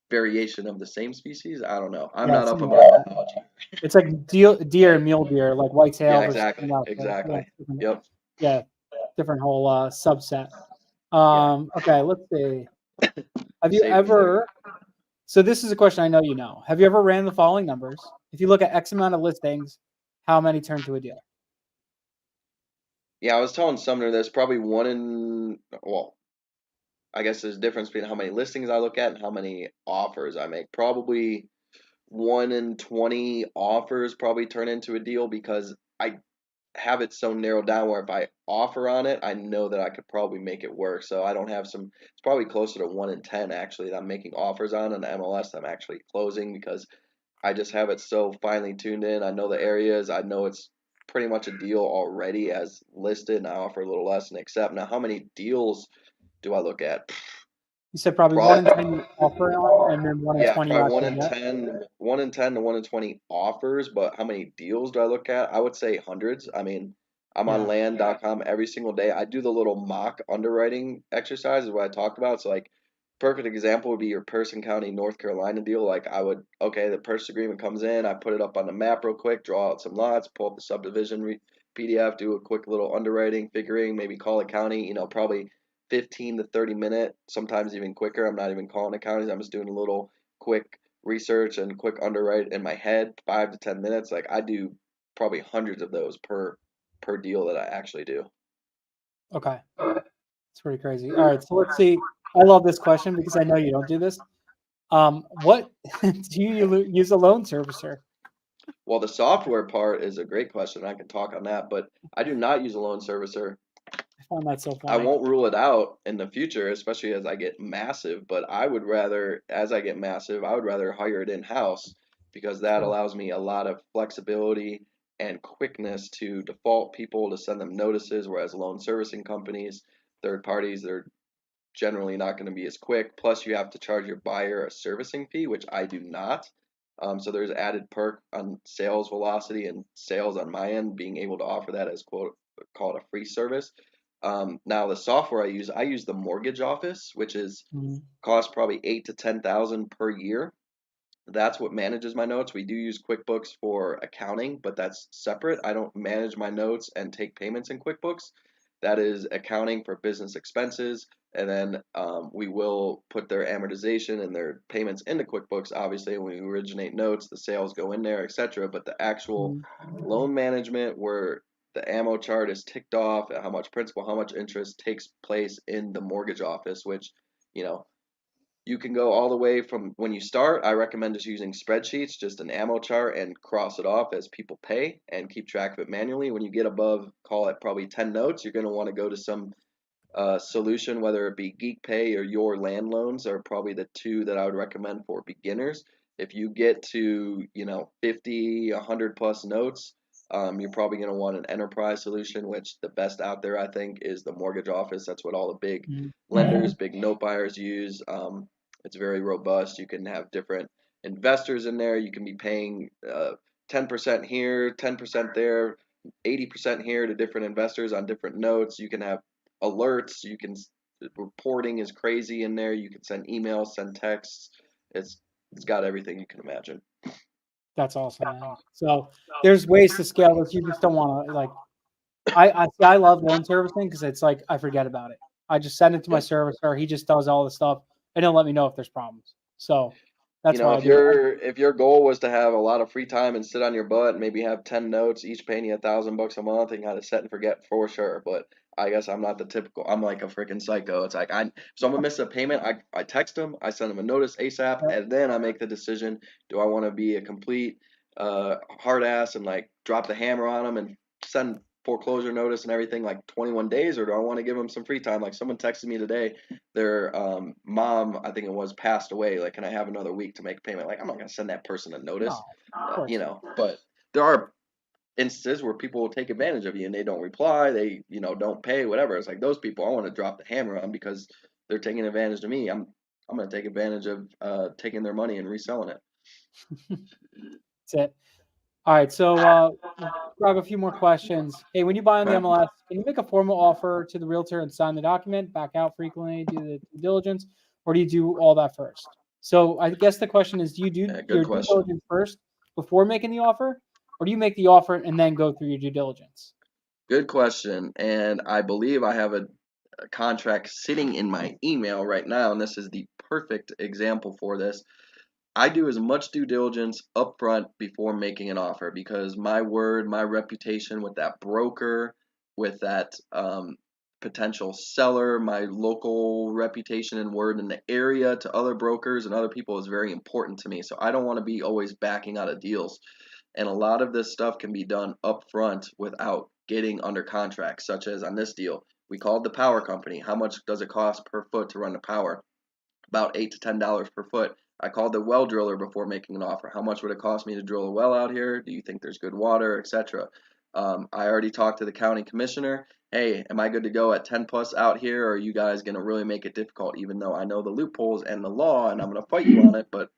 Speaker 2: variation of the same species. I don't know. I'm
Speaker 1: Yeah,
Speaker 2: not
Speaker 1: it's
Speaker 2: up on
Speaker 1: something
Speaker 2: my
Speaker 1: like that.
Speaker 2: knowledge.
Speaker 1: It's like deer and mule deer, like whitetail
Speaker 2: Yeah,
Speaker 1: versus
Speaker 2: exactly,
Speaker 1: yeah,
Speaker 2: exactly.
Speaker 1: different,
Speaker 2: Yep.
Speaker 1: yeah, different whole subset.
Speaker 2: Yeah.
Speaker 1: Okay, let's see. Have you
Speaker 2: Save them there.
Speaker 1: ever? So this is a question I know you know. Have you ever ran the following numbers? If you look at X amount of listings, how many turn to a deal?
Speaker 2: Yeah, I was telling Sumner there's probably one in, well, I guess there's a difference between how many listings I look at and how many offers I make. Probably 1 in 20 offers probably turn into a deal because I have it so narrowed down where if I offer on it, I know that I could probably make it work. So I don't have some, it's probably closer to 1 in 10 actually that I'm making offers on the MLS I'm actually closing because I just have it so finely tuned in. I know the areas, I know it's pretty much a deal already as listed, and I offer a little less and accept. Now, how many deals do I look at?
Speaker 1: You said probably one in
Speaker 2: Probably,
Speaker 1: 10 you offer on, and then 1 in 20 you
Speaker 2: probably
Speaker 1: actually get.
Speaker 2: 1 in 10 to 1 in 20 offers, but how many deals do I look at? I would say hundreds. I mean, I'm on
Speaker 1: Yeah.
Speaker 2: land.com every single day. I do the little mock underwriting exercise is what I talked about. So like perfect example would be your Person County, North Carolina deal. Like I would, okay, the purchase agreement comes in, I put it up on the map real quick, draw out some lots, pull up the subdivision PDF, do a quick little underwriting, figuring, maybe call a county, probably 15 to 30 minute, sometimes even quicker. I'm not even calling the counties. I'm just doing a little quick research and quick underwrite in my head, 5 to 10 minutes. Like I do probably hundreds of those per deal that I actually do.
Speaker 1: Okay. It's pretty crazy. All right, so let's see. I love this question because I know you don't do this. What do you use a loan servicer?
Speaker 2: Well, the software part is a great question. I can talk on that, but I do not use a loan servicer.
Speaker 1: I find that so
Speaker 2: I
Speaker 1: funny.
Speaker 2: won't rule it out in the future, especially as I get massive, but I would rather, as I get massive, I would rather hire it in-house because that
Speaker 1: Sure.
Speaker 2: allows me a lot of flexibility and quickness to default people to send them notices, whereas loan servicing companies, third parties, they're generally not going to be as quick. Plus, you have to charge your buyer a servicing fee, which I do not. So there's added perk on sales velocity and sales on my end, being able to offer that as quote called a free service. Now the software I use the mortgage office, which is
Speaker 1: Mhm.
Speaker 2: costs probably 8 to 10 thousand per year. That's what manages my notes. We do use QuickBooks for accounting, but that's separate. I don't manage my notes and take payments in QuickBooks. That is accounting for business expenses, and then we will put their amortization and their payments into QuickBooks. Obviously, when we originate notes, the sales go in there, etc. But the actual
Speaker 1: Mhm.
Speaker 2: loan management, where the ammo chart is ticked off, and how much principal, how much interest takes place in the mortgage office, which you know you can go all the way from when you start. I recommend just using spreadsheets, just an ammo chart, and cross it off as people pay and keep track of it manually. When you get above, call it probably 10 notes, you're going to want to go to some solution, whether it be Geek Pay or Your Land Loans, are probably the two that I would recommend for beginners. If you get to 50, 100 plus notes, you're probably going to want an enterprise solution, which the best out there I think is the mortgage office. That's what all the big
Speaker 1: Mhm.
Speaker 2: lenders, big note buyers use. It's very robust. You can have different investors in there. You can be paying 10% here, 10% there, 80% here to different investors on different notes. You can have alerts. You can reporting is crazy in there. You can send emails, send texts. It's got everything you can imagine.
Speaker 1: That's awesome, man. So there's ways to scale this. You just don't want to like. I love loan servicing because it's like I forget about it. I just send it to my
Speaker 2: Yep.
Speaker 1: servicer. He just does all the stuff and he'll let me know if there's problems. So that's why I
Speaker 2: If
Speaker 1: do it.
Speaker 2: your goal was to have a lot of free time and sit on your butt, and maybe have 10 notes, each paying you $1,000 a month, and kind of set and forget for sure. But I guess I'm not the typical. I'm like a freaking psycho. It's like so I'm gonna miss a payment. I text them, I send them a notice ASAP,
Speaker 1: Yep.
Speaker 2: and then I make the decision. Do I want to be a complete hard ass and like drop the hammer on them and send foreclosure notice and everything like 21 days, or do I want to give them some free time? Like someone texted me today, their mom, I think it was, passed away. Like, can I have another week to make a payment? Like, I'm not gonna send that person a
Speaker 1: No,
Speaker 2: notice,
Speaker 1: of course.
Speaker 2: But there are instances where people will take advantage of you and they don't reply, they don't pay, whatever. It's like those people I want to drop the hammer on because they're taking advantage of me. I'm gonna take advantage of taking their money and reselling it.
Speaker 1: That's it. All right. So we'll grab a few more questions. Hey, when you buy on the
Speaker 2: Okay.
Speaker 1: MLS, can you make a formal offer to the realtor and sign the document, back out frequently, do the due diligence, or do you do all that first? So I guess the question is, do you do
Speaker 2: Yeah, good
Speaker 1: your due
Speaker 2: question.
Speaker 1: diligence first before making the offer, or do you make the offer and then go through your due diligence?
Speaker 2: Good question. And I believe I have a contract sitting in my email right now, and this is the perfect example for this. I do as much due diligence upfront before making an offer because my word, my reputation with that broker, with that potential seller, my local reputation and word in the area to other brokers and other people is very important to me. So I don't want to be always backing out of deals. And a lot of this stuff can be done upfront without getting under contract, such as on this deal. We called the power company. How much does it cost per foot to run the power? About $8 to $10 per foot. I called the well driller before making an offer. How much would it cost me to drill a well out here? Do you think there's good water, etc.? I already talked to the county commissioner. Hey, am I good to go at 10 plus out here, or are you guys going to really make it difficult, even though I know the loopholes and the law and I'm going to fight you on it? But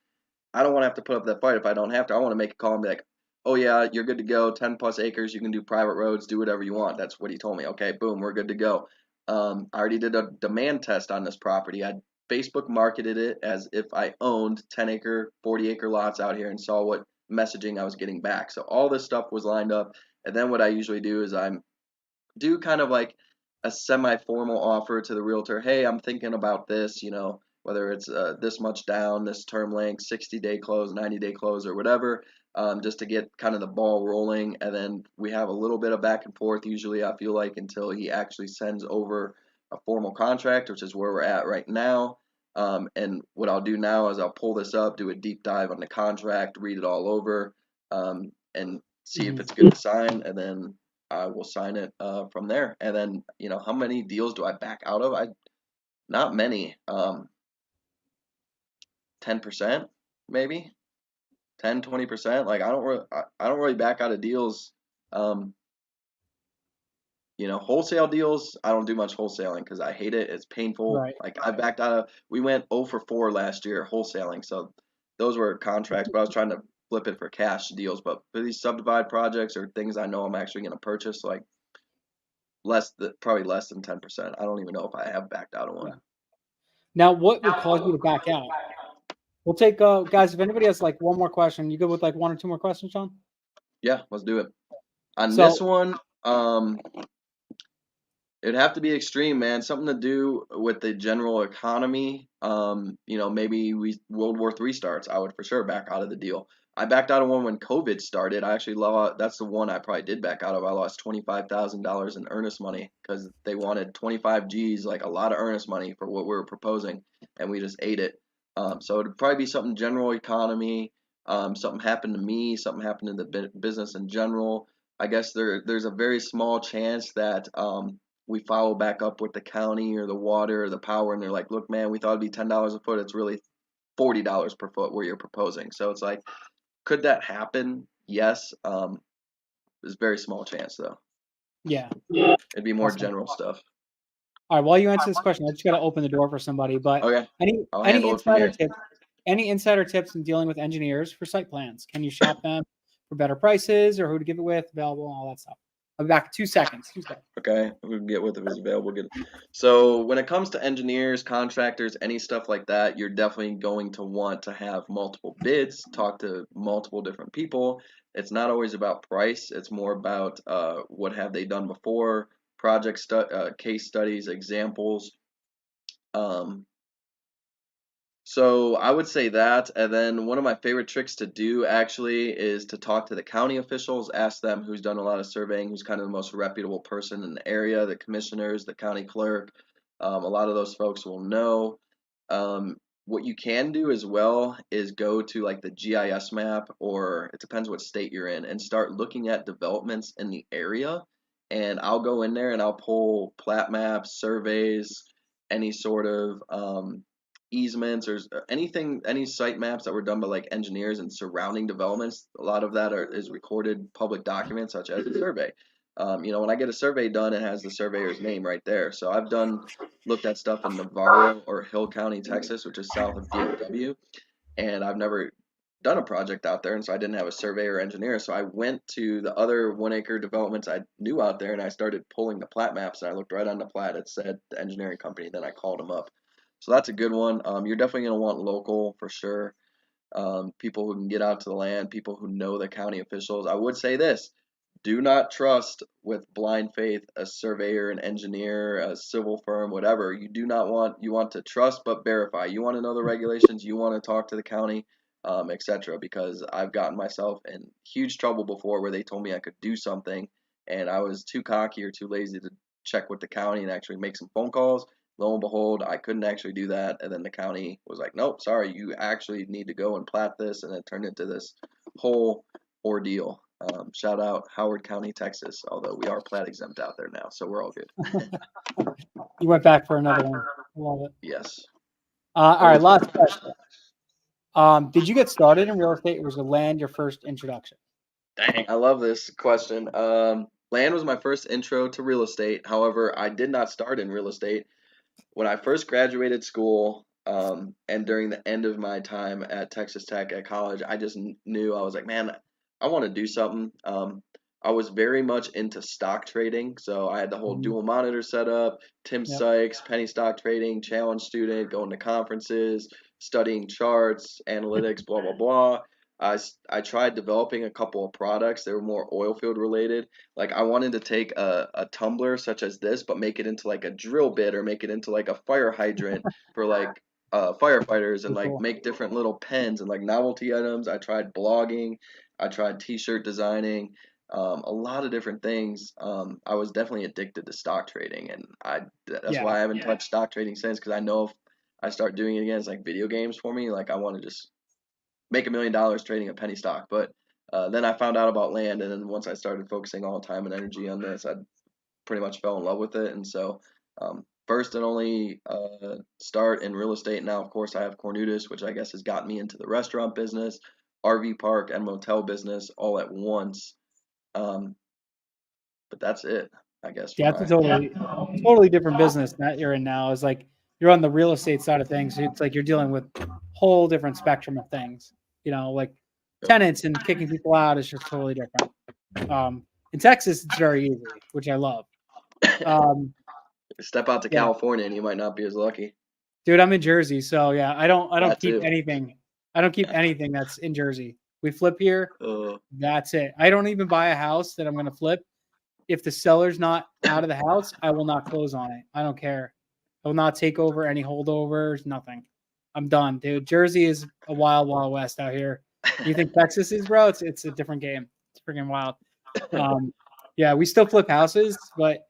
Speaker 2: I don't want to have to put up that fight if I don't have to. I want to make a call and be like, oh yeah, you're good to go. 10 plus acres. You can do private roads. Do whatever you want. That's what he told me. Okay, boom, we're good to go. I already did a demand test on this property. I Facebook marketed it as if I owned 10-acre, 40-acre lots out here and saw what messaging I was getting back. So all this stuff was lined up. And then what I usually do is I do kind of like a semi-formal offer to the realtor. Hey, I'm thinking about this, whether it's this much down, this term length, 60-day close, 90-day close, or whatever, just to get kind of the ball rolling. And then we have a little bit of back and forth, usually, I feel like, until he actually sends over a formal contract, which is where we're at right now. And what I'll do now is I'll pull this up, do a deep dive on the contract, read it all over, and see if
Speaker 1: Mhm.
Speaker 2: it's good to sign, and then I will sign it from there. And then, how many deals do I back out of? Not many. 10% maybe. 10-20%. Like I don't really back out of deals. Um, wholesale deals, I don't do much wholesaling because I hate it. It's painful.
Speaker 1: Right.
Speaker 2: Like I backed out of, we went 0 for 4 last year wholesaling. So those were contracts, but I was trying to flip it for cash deals. But for these subdivide projects or things I know I'm actually going to purchase, like probably less than 10%. I don't even know if I have backed out of
Speaker 1: Yeah.
Speaker 2: one.
Speaker 1: Now, what would cause you to back out? We'll take guys. If anybody has like one more question, you good with like one or two more questions, John?
Speaker 2: Yeah, let's do it. On this
Speaker 1: So
Speaker 2: one, it'd have to be extreme, man. Something to do with the general economy. Maybe World War III starts. I would for sure back out of the deal. I backed out of one when COVID started. I actually that's the one I probably did back out of. I lost $25,000 in earnest money because they wanted 25 G's, like a lot of earnest money for what we were proposing, and we just ate it. So it'd probably be something general economy. Something happened to me. Something happened to the business in general. I guess there's a very small chance that we follow back up with the county or the water or the power, and they're like, look, man, we thought it'd be $10 a foot. It's really $40 per foot where you're proposing. So it's like, could that happen? Yes. There's very small chance though.
Speaker 1: yeah,
Speaker 2: It'd be more
Speaker 1: awesome.
Speaker 2: general stuff.
Speaker 1: All right. While you answer this question, I just got to open the door for somebody. But
Speaker 2: Okay, I'll
Speaker 1: any
Speaker 2: handle it from
Speaker 1: insider
Speaker 2: here.
Speaker 1: tips? Any insider tips in dealing with engineers for site plans? Can you shop them for better prices, or who to give it with, available, all that stuff? I'll be back in 2 seconds. 2 seconds.
Speaker 2: Okay, we can get with if it's available. Good. So when it comes to engineers, contractors, any stuff like that, you're definitely going to want to have multiple bids, talk to multiple different people. It's not always about price. It's more about what have they done before, case studies, examples. Um, so I would say that, and then one of my favorite tricks to do actually is to talk to the county officials, ask them who's done a lot of surveying, who's kind of the most reputable person in the area, the commissioners, the county clerk. A lot of those folks will know. What you can do as well is go to like the GIS map, or it depends what state you're in, and start looking at developments in the area. And I'll go in there and I'll pull plat maps, surveys, any sort of easements or anything, any site maps that were done by like engineers and surrounding developments. A lot of that is recorded public documents such as a survey. When I get a survey done, it has the surveyor's name right there. So I've looked at stuff in Navarro or Hill County, Texas, which is south of DFW, and I've never done a project out there, and so I didn't have a surveyor or engineer. So I went to the other 1 acre developments I knew out there, and I started pulling the plat maps, and I looked right on the plat. It said the engineering company. Then I called them up. So that's a good one. You're definitely going to want local for sure. People who can get out to the land, people who know the county officials. I would say this: do not trust with blind faith a surveyor, an engineer, a civil firm, whatever. You want to trust but verify. You want to know the regulations. You want to talk to the county, etc. Because I've gotten myself in huge trouble before where they told me I could do something, and I was too cocky or too lazy to check with the county and actually make some phone calls. Lo and behold, I couldn't actually do that, and then the county was like, "Nope, sorry, you actually need to go and plat this," and it turned into this whole ordeal. Shout out Howard County, Texas, although we are plat exempt out there now, so we're all good.
Speaker 1: You went back for another one. Love it.
Speaker 2: Yes.
Speaker 1: All right, last question. Did you get started in real estate, or was the land your first introduction?
Speaker 2: Dang, I love this question. Land was my first intro to real estate. However, I did not start in real estate. When I first graduated school, and during the end of my time at Texas Tech at college, I just knew I was like, man, I want to do something. I was very much into stock trading, so I had the whole
Speaker 1: Mhm.
Speaker 2: dual monitor set up, Tim
Speaker 1: Yep.
Speaker 2: Sykes, penny stock trading, challenge student, going to conferences, studying charts, analytics, blah blah blah. I tried developing a couple of products. They were more oil field related. Like I wanted to take a tumbler such as this, but make it into like a drill bit or make it into like a fire hydrant for like firefighters, and
Speaker 1: Pretty
Speaker 2: like
Speaker 1: cool.
Speaker 2: make different little pens and like novelty items. I tried blogging. I tried t-shirt designing. A lot of different things. I was definitely addicted to stock trading, and that's
Speaker 1: Yeah.
Speaker 2: why I haven't touched stock trading since, because I know if I start doing it again, it's like video games for me. Like I want to just make $1 million trading a penny stock. But then I found out about land, and then once I started focusing all time and energy on this, I pretty much fell in love with it. And so, first and only start in real estate. Now, of course, I have Cornutus, which I guess has got me into the restaurant business, RV park, and motel business all at once. Um, but that's it, I guess, for
Speaker 1: Yeah, it's a
Speaker 2: my.
Speaker 1: totally different business that you're in now. Is like you're on the real estate side of things. It's like you're dealing with whole different spectrum of things. Like tenants and kicking people out is just totally different. In Texas, it's very easy, which I love.
Speaker 2: Step out to
Speaker 1: Yeah,
Speaker 2: California and you might not be as lucky.
Speaker 1: dude, I'm in Jersey, so yeah, I don't
Speaker 2: That
Speaker 1: keep
Speaker 2: too.
Speaker 1: anything. I don't keep anything that's in Jersey. We flip here.
Speaker 2: Uh,
Speaker 1: That's it. I don't even buy a house that I'm going to flip. If the seller's not out of the house, I will not close on it. I don't care. I will not take over any holdovers, nothing. I'm done, dude. Jersey is a wild, wild west out here. You think Texas is, bro? It's a different game. It's freaking wild. Yeah, we still flip houses, but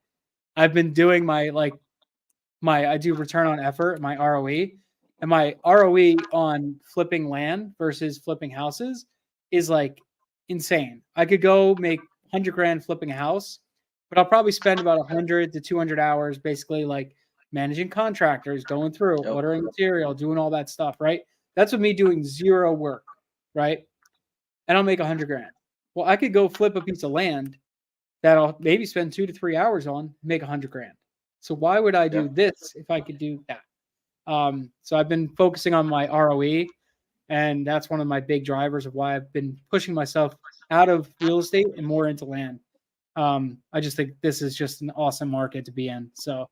Speaker 1: I've been doing I do return on effort, my ROE, and my ROE on flipping land versus flipping houses is like insane. I could go make 100 grand flipping a house, but I'll probably spend about 100 to 200 hours basically like managing contractors, going through,
Speaker 2: yep.
Speaker 1: ordering material, doing all that stuff, right? That's with me doing zero work, right? And I'll make 100 grand. Well, I could go flip a piece of land that I'll maybe spend 2 to 3 hours on, make 100 grand. So why would I
Speaker 2: Yeah.
Speaker 1: do this if I could do that? So I've been focusing on my ROE, and that's one of my big drivers of why I've been pushing myself out of real estate and more into land. I just think this is just an awesome market to be in. So,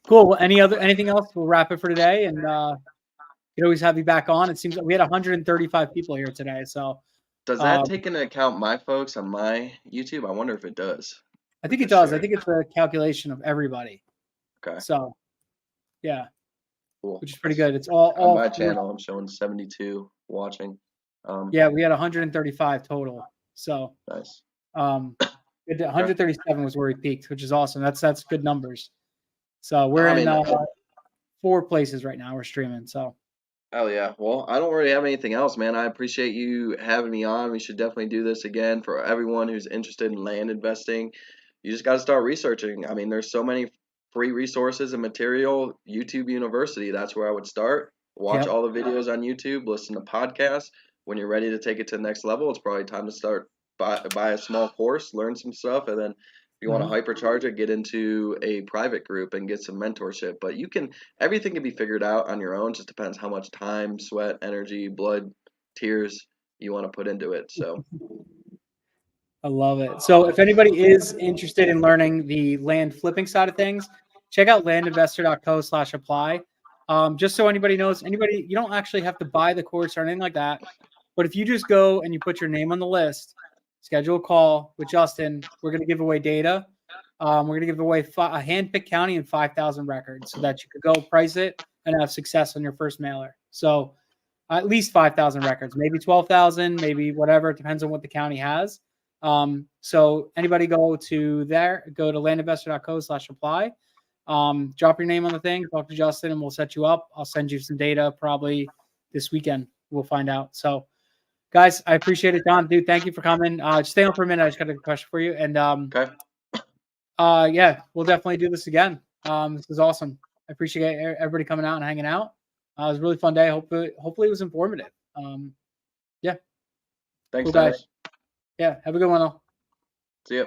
Speaker 1: cool. Well, anything else? We'll wrap it for today, and could always have you back on. It seems like we had 135 people here today. So,
Speaker 2: Does that
Speaker 1: um,
Speaker 2: take into account my folks on my YouTube? I wonder if it does
Speaker 1: I
Speaker 2: with
Speaker 1: think it
Speaker 2: the
Speaker 1: does. I
Speaker 2: share.
Speaker 1: think it's a calculation of everybody.
Speaker 2: Okay,
Speaker 1: So, yeah,
Speaker 2: cool.
Speaker 1: which is pretty good. It's all
Speaker 2: On
Speaker 1: all
Speaker 2: my channel, I'm showing 72 watching.
Speaker 1: Yeah, we had 135 total. So,
Speaker 2: Nice.
Speaker 1: um,
Speaker 2: Okay.
Speaker 1: 137 was where we peaked, which is awesome. That's good numbers. So we're
Speaker 2: I
Speaker 1: in
Speaker 2: mean,
Speaker 1: 4 places right now. We're streaming. So
Speaker 2: oh yeah. Well, I don't really have anything else, man. I appreciate you having me on. We should definitely do this again for everyone who's interested in land investing. You just got to start researching. I mean, there's so many free resources and material. YouTube University, that's where I would start. Watch
Speaker 1: yep.
Speaker 2: all the videos on YouTube, listen to podcasts. When you're ready to take it to the next level, it's probably time to start buy a small course, learn some stuff, and then if you want to
Speaker 1: Mhm.
Speaker 2: hypercharge it, get into a private group and get some mentorship. But everything can be figured out on your own. Just depends how much time, sweat, energy, blood, tears you want to put into it. So
Speaker 1: I love it. So if anybody is interested in learning the land flipping side of things, check out landinvestor.co/apply. Just so anybody knows, you don't actually have to buy the course or anything like that. But if you just go and you put your name on the list, schedule a call with Justin, we're going to give away data. We're going to give away a hand-picked county and 5,000 records so that you could go price it and have success on your first mailer. So at least 5,000 records, maybe 12,000, maybe whatever. It depends on what the county has. So anybody go to landinvestor.co/apply. Drop your name on the thing, talk to Justin, and we'll set you up. I'll send you some data probably this weekend. We'll find out. So, guys, I appreciate it, Don. Dude, thank you for coming. Just stay on for a minute. I just got a question for you. And
Speaker 2: okay,
Speaker 1: yeah, we'll definitely do this again. This is awesome. I appreciate everybody coming out and hanging out. It was a really fun day. Hopefully it was informative. Yeah.
Speaker 2: thanks,
Speaker 1: Cool guys.
Speaker 2: Dennis.
Speaker 1: Yeah. Have a good one, all.
Speaker 2: See ya.